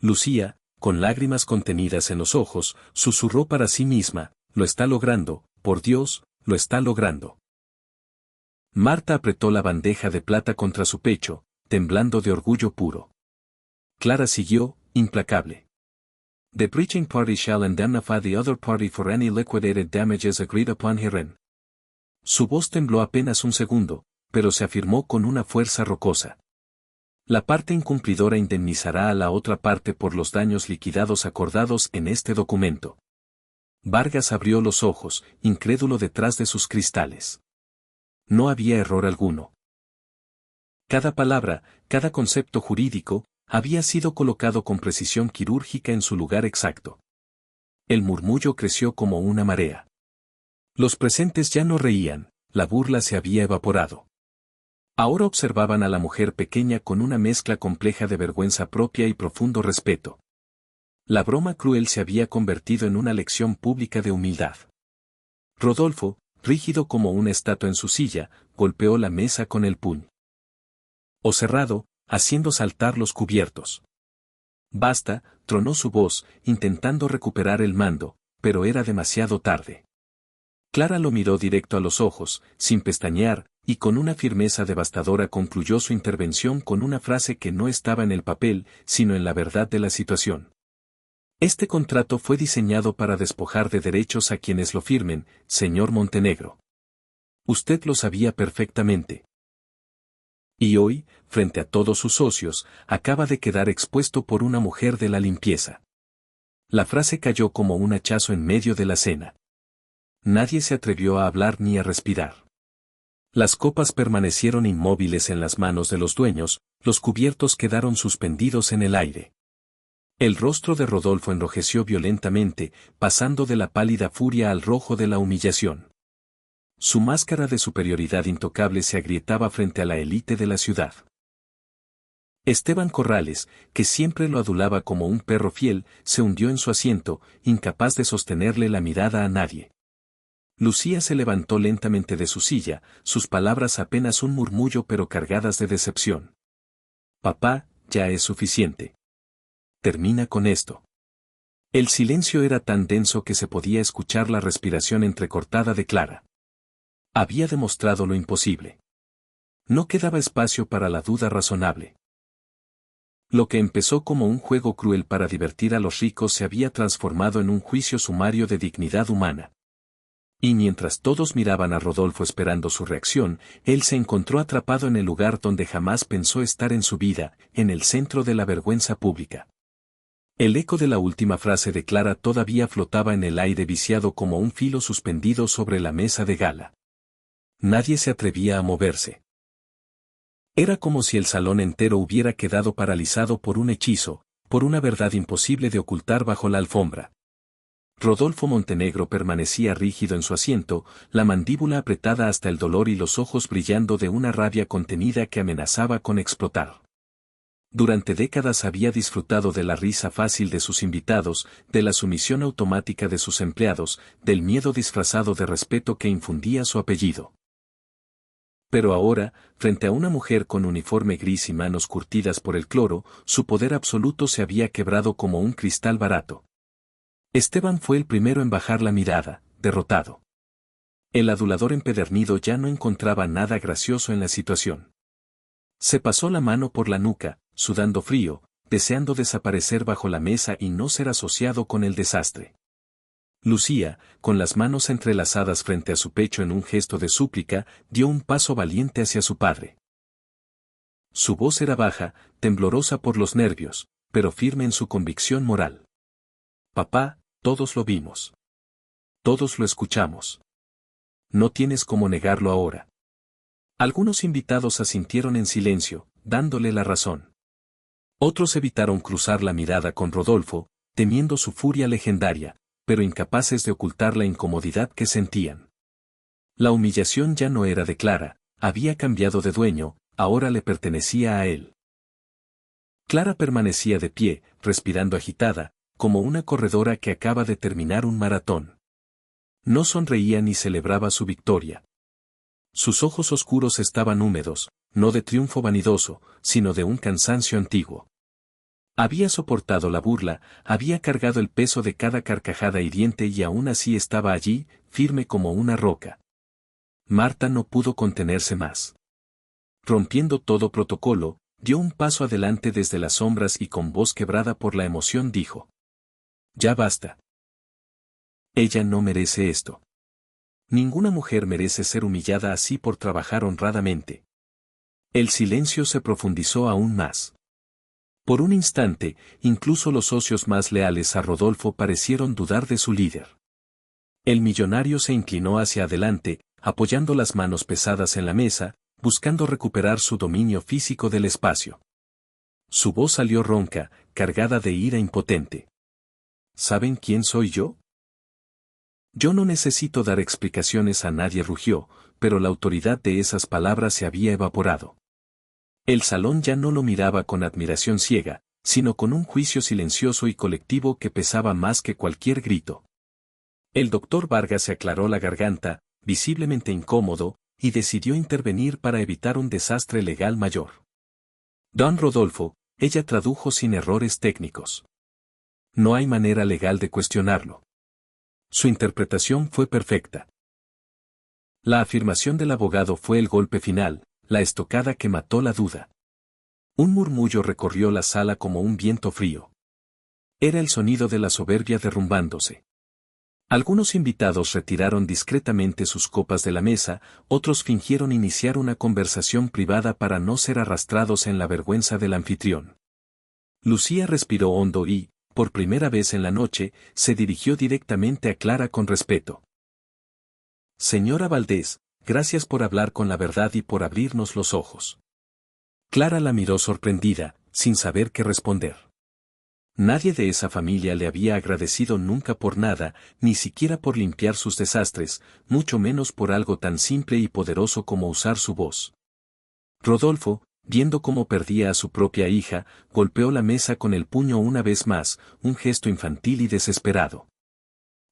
Lucía, con lágrimas contenidas en los ojos, susurró para sí misma, lo está logrando, por Dios, lo está logrando. Marta apretó la bandeja de plata contra su pecho, temblando de orgullo puro. Clara siguió, implacable. The breaching party shall indemnify the other party for any liquidated damages agreed upon herein. Su voz tembló apenas un segundo, pero se afirmó con una fuerza rocosa. La parte incumplidora indemnizará a la otra parte por los daños liquidados acordados en este documento. Vargas abrió los ojos, incrédulo detrás de sus cristales. No había error alguno. Cada palabra, cada concepto jurídico, había sido colocado con precisión quirúrgica en su lugar exacto. El murmullo creció como una marea. Los presentes ya no reían, la burla se había evaporado. Ahora observaban a la mujer pequeña con una mezcla compleja de vergüenza propia y profundo respeto. La broma cruel se había convertido en una lección pública de humildad. Rodolfo, rígido como una estatua en su silla, golpeó la mesa con el puño. O cerrado, haciendo saltar los cubiertos. Basta, tronó su voz, intentando recuperar el mando, pero era demasiado tarde. Clara lo miró directo a los ojos, sin pestañear, y con una firmeza devastadora concluyó su intervención con una frase que no estaba en el papel, sino en la verdad de la situación. Este contrato fue diseñado para despojar de derechos a quienes lo firmen, señor Montenegro. Usted lo sabía perfectamente. Y hoy, frente a todos sus socios, acaba de quedar expuesto por una mujer de la limpieza. La frase cayó como un hachazo en medio de la cena. Nadie se atrevió a hablar ni a respirar. Las copas permanecieron inmóviles en las manos de los dueños, los cubiertos quedaron suspendidos en el aire. El rostro de Rodolfo enrojeció violentamente, pasando de la pálida furia al rojo de la humillación. Su máscara de superioridad intocable se agrietaba frente a la élite de la ciudad. Esteban Corrales, que siempre lo adulaba como un perro fiel, se hundió en su asiento, incapaz de sostenerle la mirada a nadie. Lucía se levantó lentamente de su silla, sus palabras apenas un murmullo pero cargadas de decepción. Papá, ya es suficiente. Termina con esto. El silencio era tan denso que se podía escuchar la respiración entrecortada de Clara. Había demostrado lo imposible. No quedaba espacio para la duda razonable. Lo que empezó como un juego cruel para divertir a los ricos se había transformado en un juicio sumario de dignidad humana. Y mientras todos miraban a Rodolfo esperando su reacción, él se encontró atrapado en el lugar donde jamás pensó estar en su vida, en el centro de la vergüenza pública. El eco de la última frase de Clara todavía flotaba en el aire viciado como un filo suspendido sobre la mesa de gala. Nadie se atrevía a moverse. Era como si el salón entero hubiera quedado paralizado por un hechizo, por una verdad imposible de ocultar bajo la alfombra. Rodolfo Montenegro permanecía rígido en su asiento, la mandíbula apretada hasta el dolor y los ojos brillando de una rabia contenida que amenazaba con explotar. Durante décadas había disfrutado de la risa fácil de sus invitados, de la sumisión automática de sus empleados, del miedo disfrazado de respeto que infundía su apellido. Pero ahora, frente a una mujer con uniforme gris y manos curtidas por el cloro, su poder absoluto se había quebrado como un cristal barato. Esteban fue el primero en bajar la mirada, derrotado. El adulador empedernido ya no encontraba nada gracioso en la situación. Se pasó la mano por la nuca, sudando frío, deseando desaparecer bajo la mesa y no ser asociado con el desastre. Lucía, con las manos entrelazadas frente a su pecho en un gesto de súplica, dio un paso valiente hacia su padre. Su voz era baja, temblorosa por los nervios, pero firme en su convicción moral. Papá, todos lo vimos. Todos lo escuchamos. No tienes cómo negarlo ahora. Algunos invitados asintieron en silencio, dándole la razón. Otros evitaron cruzar la mirada con Rodolfo, temiendo su furia legendaria, pero incapaces de ocultar la incomodidad que sentían. La humillación ya no era de Clara, había cambiado de dueño, ahora le pertenecía a él. Clara permanecía de pie, respirando agitada, como una corredora que acaba de terminar un maratón. No sonreía ni celebraba su victoria. Sus ojos oscuros estaban húmedos, no de triunfo vanidoso, sino de un cansancio antiguo. Había soportado la burla, había cargado el peso de cada carcajada hiriente y aún así estaba allí, firme como una roca. Marta no pudo contenerse más. Rompiendo todo protocolo, dio un paso adelante desde las sombras y con voz quebrada por la emoción dijo: «Ya basta. Ella no merece esto. Ninguna mujer merece ser humillada así por trabajar honradamente». El silencio se profundizó aún más. Por un instante, incluso los socios más leales a Rodolfo parecieron dudar de su líder. El millonario se inclinó hacia adelante, apoyando las manos pesadas en la mesa, buscando recuperar su dominio físico del espacio. Su voz salió ronca, cargada de ira impotente. ¿Saben quién soy yo? Yo no necesito dar explicaciones a nadie, rugió, pero la autoridad de esas palabras se había evaporado. El salón ya no lo miraba con admiración ciega, sino con un juicio silencioso y colectivo que pesaba más que cualquier grito. El doctor Vargas se aclaró la garganta, visiblemente incómodo, y decidió intervenir para evitar un desastre legal mayor. Don Rodolfo, ella tradujo sin errores técnicos. No hay manera legal de cuestionarlo. Su interpretación fue perfecta. La afirmación del abogado fue el golpe final, la estocada que mató la duda. Un murmullo recorrió la sala como un viento frío. Era el sonido de la soberbia derrumbándose. Algunos invitados retiraron discretamente sus copas de la mesa, otros fingieron iniciar una conversación privada para no ser arrastrados en la vergüenza del anfitrión. Lucía respiró hondo y, por primera vez en la noche, se dirigió directamente a Clara con respeto. Señora Valdés, gracias por hablar con la verdad y por abrirnos los ojos. Clara la miró sorprendida, sin saber qué responder. Nadie de esa familia le había agradecido nunca por nada, ni siquiera por limpiar sus desastres, mucho menos por algo tan simple y poderoso como usar su voz. Rodolfo, viendo cómo perdía a su propia hija, golpeó la mesa con el puño una vez más, un gesto infantil y desesperado.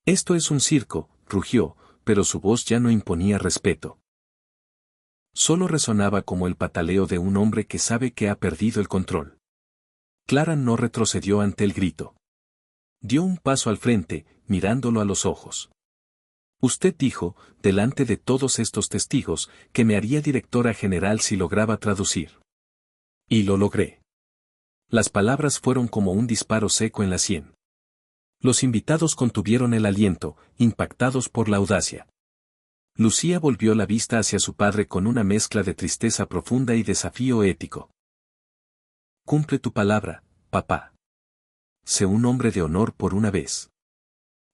«Esto es un circo», rugió, pero su voz ya no imponía respeto. Solo resonaba como el pataleo de un hombre que sabe que ha perdido el control. Clara no retrocedió ante el grito. Dio un paso al frente, mirándolo a los ojos. Usted dijo, delante de todos estos testigos, que me haría directora general si lograba traducir. Y lo logré. Las palabras fueron como un disparo seco en la sien. Los invitados contuvieron el aliento, impactados por la audacia. Lucía volvió la vista hacia su padre con una mezcla de tristeza profunda y desafío ético. Cumple tu palabra, papá. Sé un hombre de honor por una vez.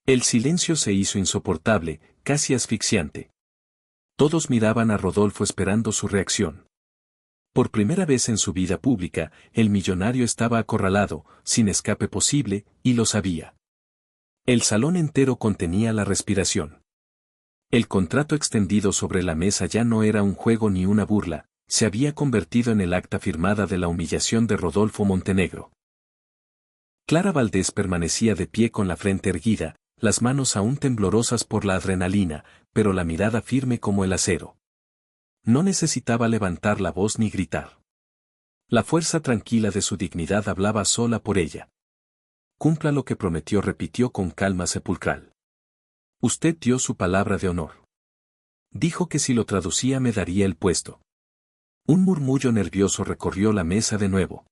El silencio se hizo insoportable, casi asfixiante. Todos miraban a Rodolfo esperando su reacción. Por primera vez en su vida pública, el millonario estaba acorralado, sin escape posible, y lo sabía. El salón entero contenía la respiración. El contrato extendido sobre la mesa ya no era un juego ni una burla, se había convertido en el acta firmada de la humillación de Rodolfo Montenegro. Clara Valdés permanecía de pie con la frente erguida, las manos aún temblorosas por la adrenalina, pero la mirada firme como el acero. No necesitaba levantar la voz ni gritar. La fuerza tranquila de su dignidad hablaba sola por ella. Cumpla lo que prometió, repitió con calma sepulcral. Usted dio su palabra de honor. Dijo que si lo traducía me daría el puesto. Un murmullo nervioso recorrió la mesa de nuevo.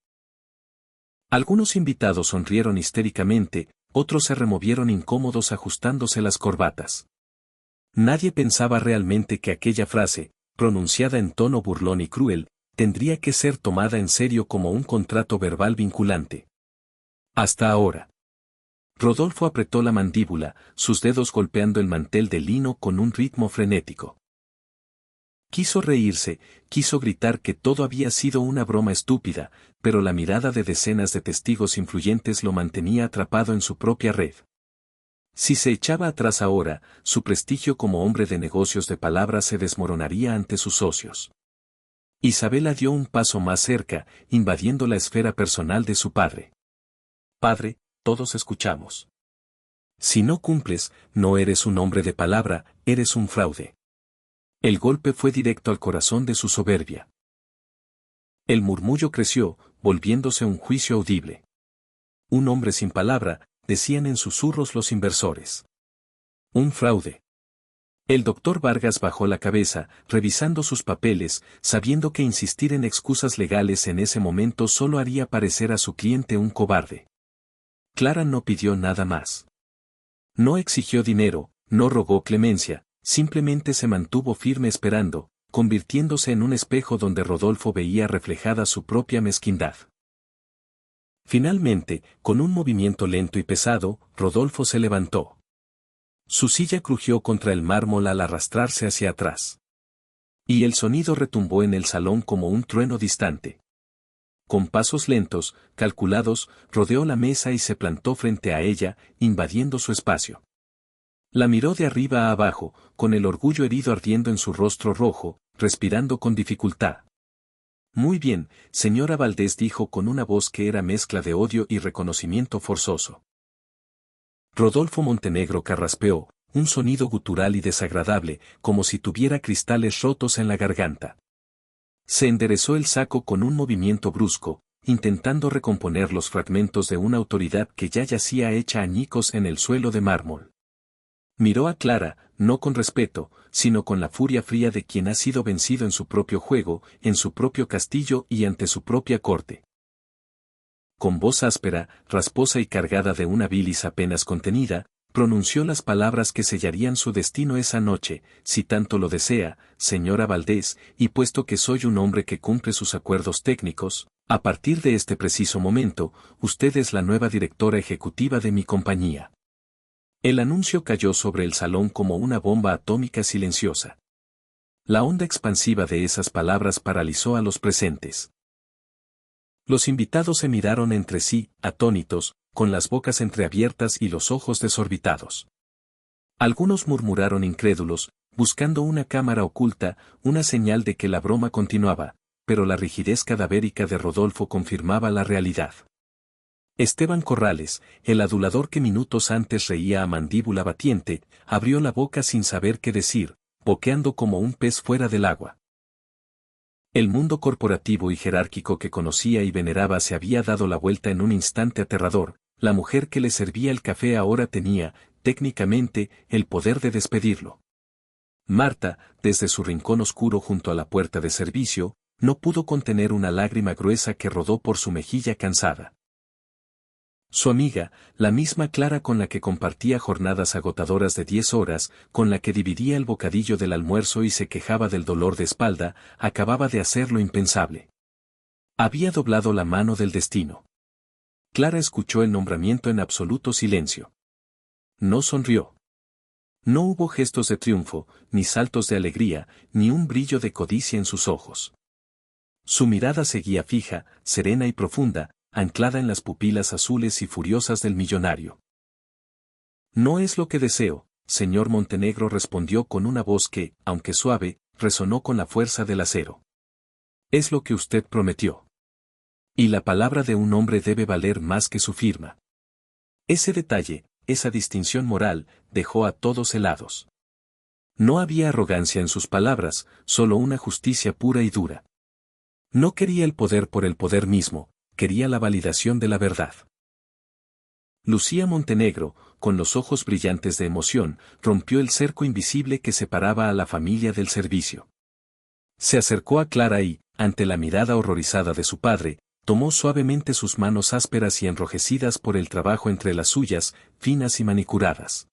Algunos invitados sonrieron histéricamente, otros se removieron incómodos ajustándose las corbatas. Nadie pensaba realmente que aquella frase, pronunciada en tono burlón y cruel, tendría que ser tomada en serio como un contrato verbal vinculante. Hasta ahora. Rodolfo apretó la mandíbula, sus dedos golpeando el mantel de lino con un ritmo frenético. Quiso reírse, quiso gritar que todo había sido una broma estúpida, pero la mirada de decenas de testigos influyentes lo mantenía atrapado en su propia red. Si se echaba atrás ahora, su prestigio como hombre de negocios de palabra se desmoronaría ante sus socios. Isabela dio un paso más cerca, invadiendo la esfera personal de su padre. Padre, todos escuchamos. Si no cumples, no eres un hombre de palabra, eres un fraude. El golpe fue directo al corazón de su soberbia. El murmullo creció, volviéndose un juicio audible. Un hombre sin palabra, decían en susurros los inversores. Un fraude. El doctor Vargas bajó la cabeza, revisando sus papeles, sabiendo que insistir en excusas legales en ese momento solo haría parecer a su cliente un cobarde. Clara no pidió nada más. No exigió dinero, no rogó clemencia, simplemente se mantuvo firme esperando, convirtiéndose en un espejo donde Rodolfo veía reflejada su propia mezquindad. Finalmente, con un movimiento lento y pesado, Rodolfo se levantó. Su silla crujió contra el mármol al arrastrarse hacia atrás. Y el sonido retumbó en el salón como un trueno distante. Con pasos lentos, calculados, rodeó la mesa y se plantó frente a ella, invadiendo su espacio. La miró de arriba a abajo, con el orgullo herido ardiendo en su rostro rojo, respirando con dificultad. Muy bien, señora Valdés, dijo con una voz que era mezcla de odio y reconocimiento forzoso. Rodolfo Montenegro carraspeó, un sonido gutural y desagradable, como si tuviera cristales rotos en la garganta. Se enderezó el saco con un movimiento brusco, intentando recomponer los fragmentos de una autoridad que ya yacía hecha añicos en el suelo de mármol. Miró a Clara, no con respeto, sino con la furia fría de quien ha sido vencido en su propio juego, en su propio castillo y ante su propia corte. Con voz áspera, rasposa y cargada de una bilis apenas contenida, pronunció las palabras que sellarían su destino esa noche: si tanto lo desea, señora Valdés, y puesto que soy un hombre que cumple sus acuerdos técnicos, a partir de este preciso momento, usted es la nueva directora ejecutiva de mi compañía. El anuncio cayó sobre el salón como una bomba atómica silenciosa. La onda expansiva de esas palabras paralizó a los presentes. Los invitados se miraron entre sí, atónitos, con las bocas entreabiertas y los ojos desorbitados. Algunos murmuraron incrédulos, buscando una cámara oculta, una señal de que la broma continuaba, pero la rigidez cadavérica de Rodolfo confirmaba la realidad. Esteban Corrales, el adulador que minutos antes reía a mandíbula batiente, abrió la boca sin saber qué decir, boqueando como un pez fuera del agua. El mundo corporativo y jerárquico que conocía y veneraba se había dado la vuelta en un instante aterrador. La mujer que le servía el café ahora tenía, técnicamente, el poder de despedirlo. Marta, desde su rincón oscuro junto a la puerta de servicio, no pudo contener una lágrima gruesa que rodó por su mejilla cansada. Su amiga, la misma Clara con la que compartía jornadas agotadoras de 10 horas, con la que dividía el bocadillo del almuerzo y se quejaba del dolor de espalda, acababa de hacer lo impensable. Había doblado la mano del destino. Clara escuchó el nombramiento en absoluto silencio. No sonrió. No hubo gestos de triunfo, ni saltos de alegría, ni un brillo de codicia en sus ojos. Su mirada seguía fija, serena y profunda, anclada en las pupilas azules y furiosas del millonario. No es lo que deseo, señor Montenegro, respondió con una voz que, aunque suave, resonó con la fuerza del acero. Es lo que usted prometió. Y la palabra de un hombre debe valer más que su firma. Ese detalle, esa distinción moral, dejó a todos helados. No había arrogancia en sus palabras, solo una justicia pura y dura. No quería el poder por el poder mismo, quería la validación de la verdad. Lucía Montenegro, con los ojos brillantes de emoción, rompió el cerco invisible que separaba a la familia del servicio. Se acercó a Clara y, ante la mirada horrorizada de su padre, tomó suavemente sus manos ásperas y enrojecidas por el trabajo entre las suyas, finas y manicuradas.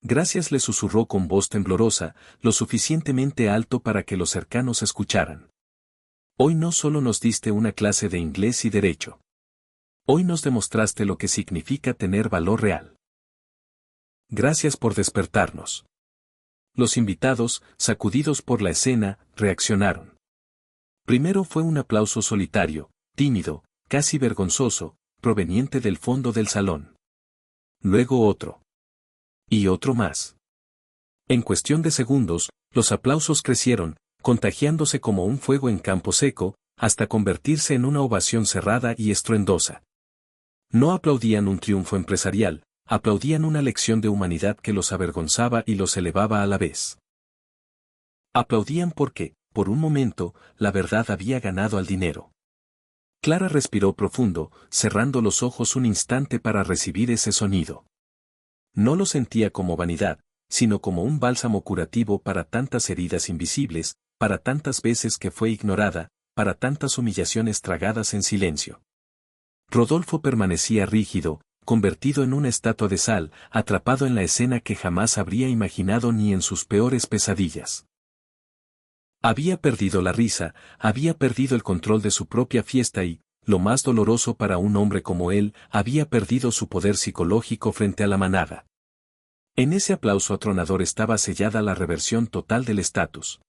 Gracias, le susurró con voz temblorosa, lo suficientemente alto para que los cercanos escucharan. Hoy no solo nos diste una clase de inglés y derecho. Hoy nos demostraste lo que significa tener valor real. Gracias por despertarnos. Los invitados, sacudidos por la escena, reaccionaron. Primero fue un aplauso solitario, tímido, casi vergonzoso, proveniente del fondo del salón. Luego otro. Y otro más. En cuestión de segundos, los aplausos crecieron, contagiándose como un fuego en campo seco, hasta convertirse en una ovación cerrada y estruendosa. No aplaudían un triunfo empresarial, aplaudían una lección de humanidad que los avergonzaba y los elevaba a la vez. Aplaudían porque, por un momento, la verdad había ganado al dinero. Clara respiró profundo, cerrando los ojos un instante para recibir ese sonido. No lo sentía como vanidad, sino como un bálsamo curativo para tantas heridas invisibles, para tantas veces que fue ignorada, para tantas humillaciones tragadas en silencio. Rodolfo permanecía rígido, convertido en una estatua de sal, atrapado en la escena que jamás habría imaginado ni en sus peores pesadillas. Había perdido la risa, había perdido el control de su propia fiesta y, lo más doloroso para un hombre como él, había perdido su poder psicológico frente a la manada. En ese aplauso atronador estaba sellada la reversión total del estatus.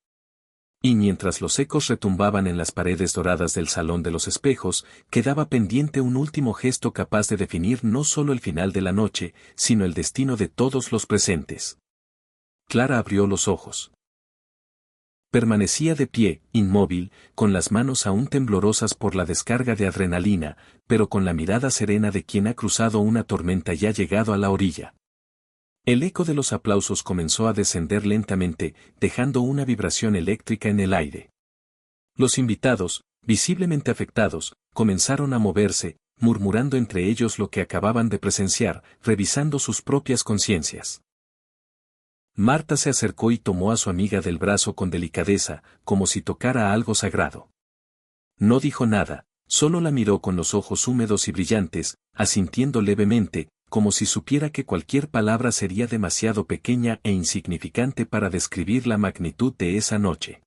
Y mientras los ecos retumbaban en las paredes doradas del Salón de los Espejos, quedaba pendiente un último gesto capaz de definir no solo el final de la noche, sino el destino de todos los presentes. Clara abrió los ojos. Permanecía de pie, inmóvil, con las manos aún temblorosas por la descarga de adrenalina, pero con la mirada serena de quien ha cruzado una tormenta y ha llegado a la orilla. El eco de los aplausos comenzó a descender lentamente, dejando una vibración eléctrica en el aire. Los invitados, visiblemente afectados, comenzaron a moverse, murmurando entre ellos lo que acababan de presenciar, revisando sus propias conciencias. Marta se acercó y tomó a su amiga del brazo con delicadeza, como si tocara algo sagrado. No dijo nada, solo la miró con los ojos húmedos y brillantes, asintiendo levemente, como si supiera que cualquier palabra sería demasiado pequeña e insignificante para describir la magnitud de esa noche.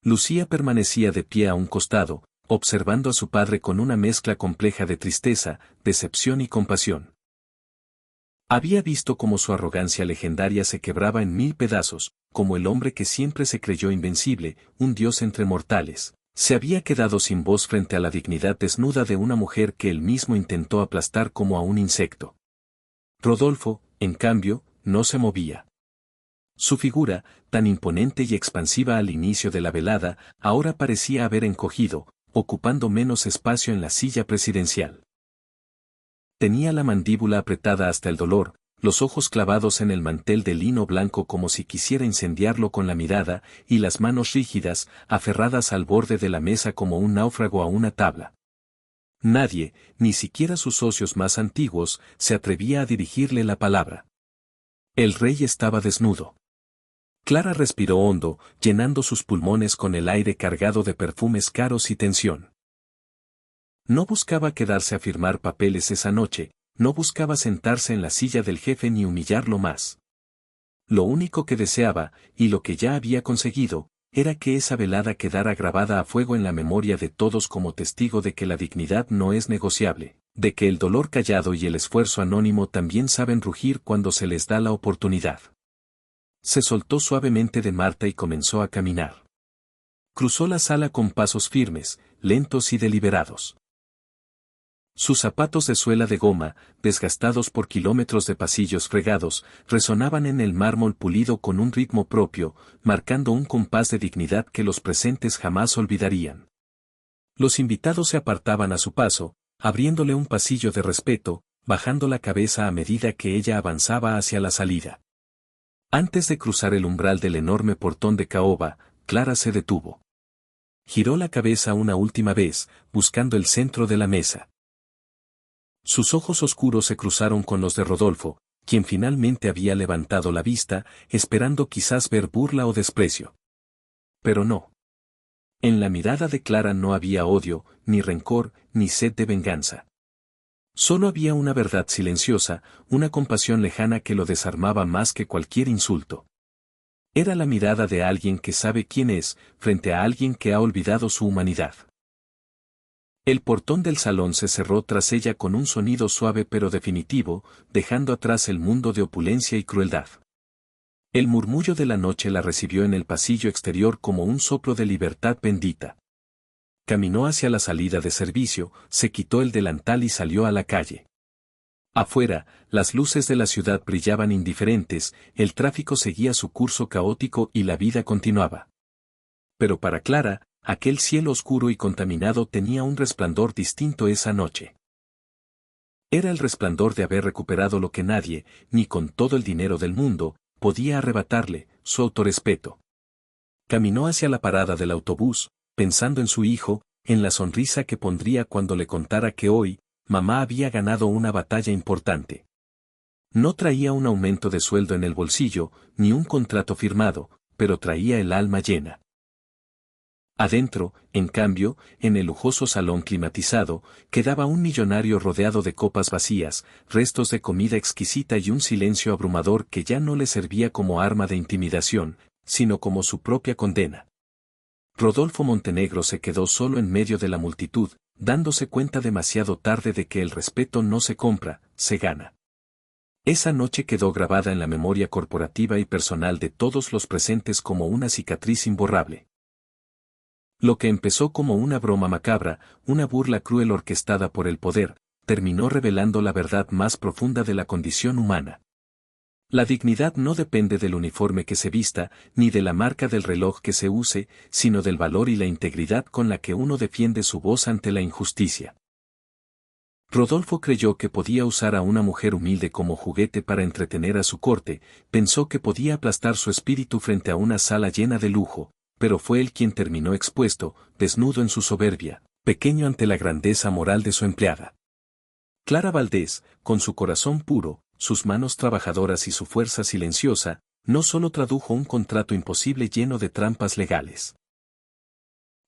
Lucía permanecía de pie a un costado, observando a su padre con una mezcla compleja de tristeza, decepción y compasión. Había visto cómo su arrogancia legendaria se quebraba en 1000 pedazos, como el hombre que siempre se creyó invencible, un dios entre mortales. Se había quedado sin voz frente a la dignidad desnuda de una mujer que él mismo intentó aplastar como a un insecto. Rodolfo, en cambio, no se movía. Su figura, tan imponente y expansiva al inicio de la velada, ahora parecía haber encogido, ocupando menos espacio en la silla presidencial. Tenía la mandíbula apretada hasta el dolor, los ojos clavados en el mantel de lino blanco como si quisiera incendiarlo con la mirada, y las manos rígidas, aferradas al borde de la mesa como un náufrago a una tabla. Nadie, ni siquiera sus socios más antiguos, se atrevía a dirigirle la palabra. El rey estaba desnudo. Clara respiró hondo, llenando sus pulmones con el aire cargado de perfumes caros y tensión. No buscaba quedarse a firmar papeles esa noche, no buscaba sentarse en la silla del jefe ni humillarlo más. Lo único que deseaba, y lo que ya había conseguido, era que esa velada quedara grabada a fuego en la memoria de todos como testigo de que la dignidad no es negociable, de que el dolor callado y el esfuerzo anónimo también saben rugir cuando se les da la oportunidad. Se soltó suavemente de Marta y comenzó a caminar. Cruzó la sala con pasos firmes, lentos y deliberados. Sus zapatos de suela de goma, desgastados por kilómetros de pasillos fregados, resonaban en el mármol pulido con un ritmo propio, marcando un compás de dignidad que los presentes jamás olvidarían. Los invitados se apartaban a su paso, abriéndole un pasillo de respeto, bajando la cabeza a medida que ella avanzaba hacia la salida. Antes de cruzar el umbral del enorme portón de caoba, Clara se detuvo. Giró la cabeza una última vez, buscando el centro de la mesa. Sus ojos oscuros se cruzaron con los de Rodolfo, quien finalmente había levantado la vista, esperando quizás ver burla o desprecio. Pero no. En la mirada de Clara no había odio, ni rencor, ni sed de venganza. Solo había una verdad silenciosa, una compasión lejana que lo desarmaba más que cualquier insulto. Era la mirada de alguien que sabe quién es, frente a alguien que ha olvidado su humanidad. El portón del salón se cerró tras ella con un sonido suave pero definitivo, dejando atrás el mundo de opulencia y crueldad. El murmullo de la noche la recibió en el pasillo exterior como un soplo de libertad bendita. Caminó hacia la salida de servicio, se quitó el delantal y salió a la calle. Afuera, las luces de la ciudad brillaban indiferentes, el tráfico seguía su curso caótico y la vida continuaba. Pero para Clara, aquel cielo oscuro y contaminado tenía un resplandor distinto esa noche. Era el resplandor de haber recuperado lo que nadie, ni con todo el dinero del mundo, podía arrebatarle, su autorrespeto. Caminó hacia la parada del autobús, pensando en su hijo, en la sonrisa que pondría cuando le contara que hoy, mamá había ganado una batalla importante. No traía un aumento de sueldo en el bolsillo, ni un contrato firmado, pero traía el alma llena. Adentro, en cambio, en el lujoso salón climatizado, quedaba un millonario rodeado de copas vacías, restos de comida exquisita y un silencio abrumador que ya no le servía como arma de intimidación, sino como su propia condena. Rodolfo Montenegro se quedó solo en medio de la multitud, dándose cuenta demasiado tarde de que el respeto no se compra, se gana. Esa noche quedó grabada en la memoria corporativa y personal de todos los presentes como una cicatriz imborrable. Lo que empezó como una broma macabra, una burla cruel orquestada por el poder, terminó revelando la verdad más profunda de la condición humana. La dignidad no depende del uniforme que se vista, ni de la marca del reloj que se use, sino del valor y la integridad con la que uno defiende su voz ante la injusticia. Rodolfo creyó que podía usar a una mujer humilde como juguete para entretener a su corte, pensó que podía aplastar su espíritu frente a una sala llena de lujo, pero fue él quien terminó expuesto, desnudo en su soberbia, pequeño ante la grandeza moral de su empleada. Clara Valdés, con su corazón puro, sus manos trabajadoras y su fuerza silenciosa, no solo tradujo un contrato imposible lleno de trampas legales.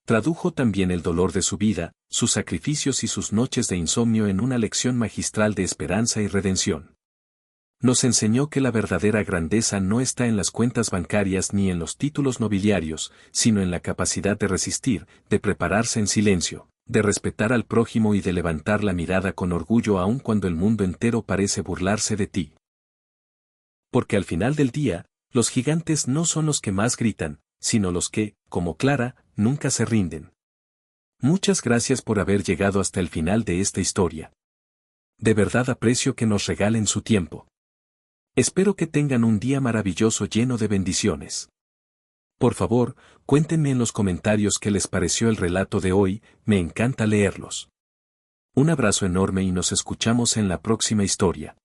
Tradujo también el dolor de su vida, sus sacrificios y sus noches de insomnio en una lección magistral de esperanza y redención. Nos enseñó que la verdadera grandeza no está en las cuentas bancarias ni en los títulos nobiliarios, sino en la capacidad de resistir, de prepararse en silencio, de respetar al prójimo y de levantar la mirada con orgullo aun cuando el mundo entero parece burlarse de ti. Porque al final del día, los gigantes no son los que más gritan, sino los que, como Clara, nunca se rinden. Muchas gracias por haber llegado hasta el final de esta historia. De verdad aprecio que nos regalen su tiempo. Espero que tengan un día maravilloso lleno de bendiciones. Por favor, cuéntenme en los comentarios qué les pareció el relato de hoy, me encanta leerlos. Un abrazo enorme y nos escuchamos en la próxima historia.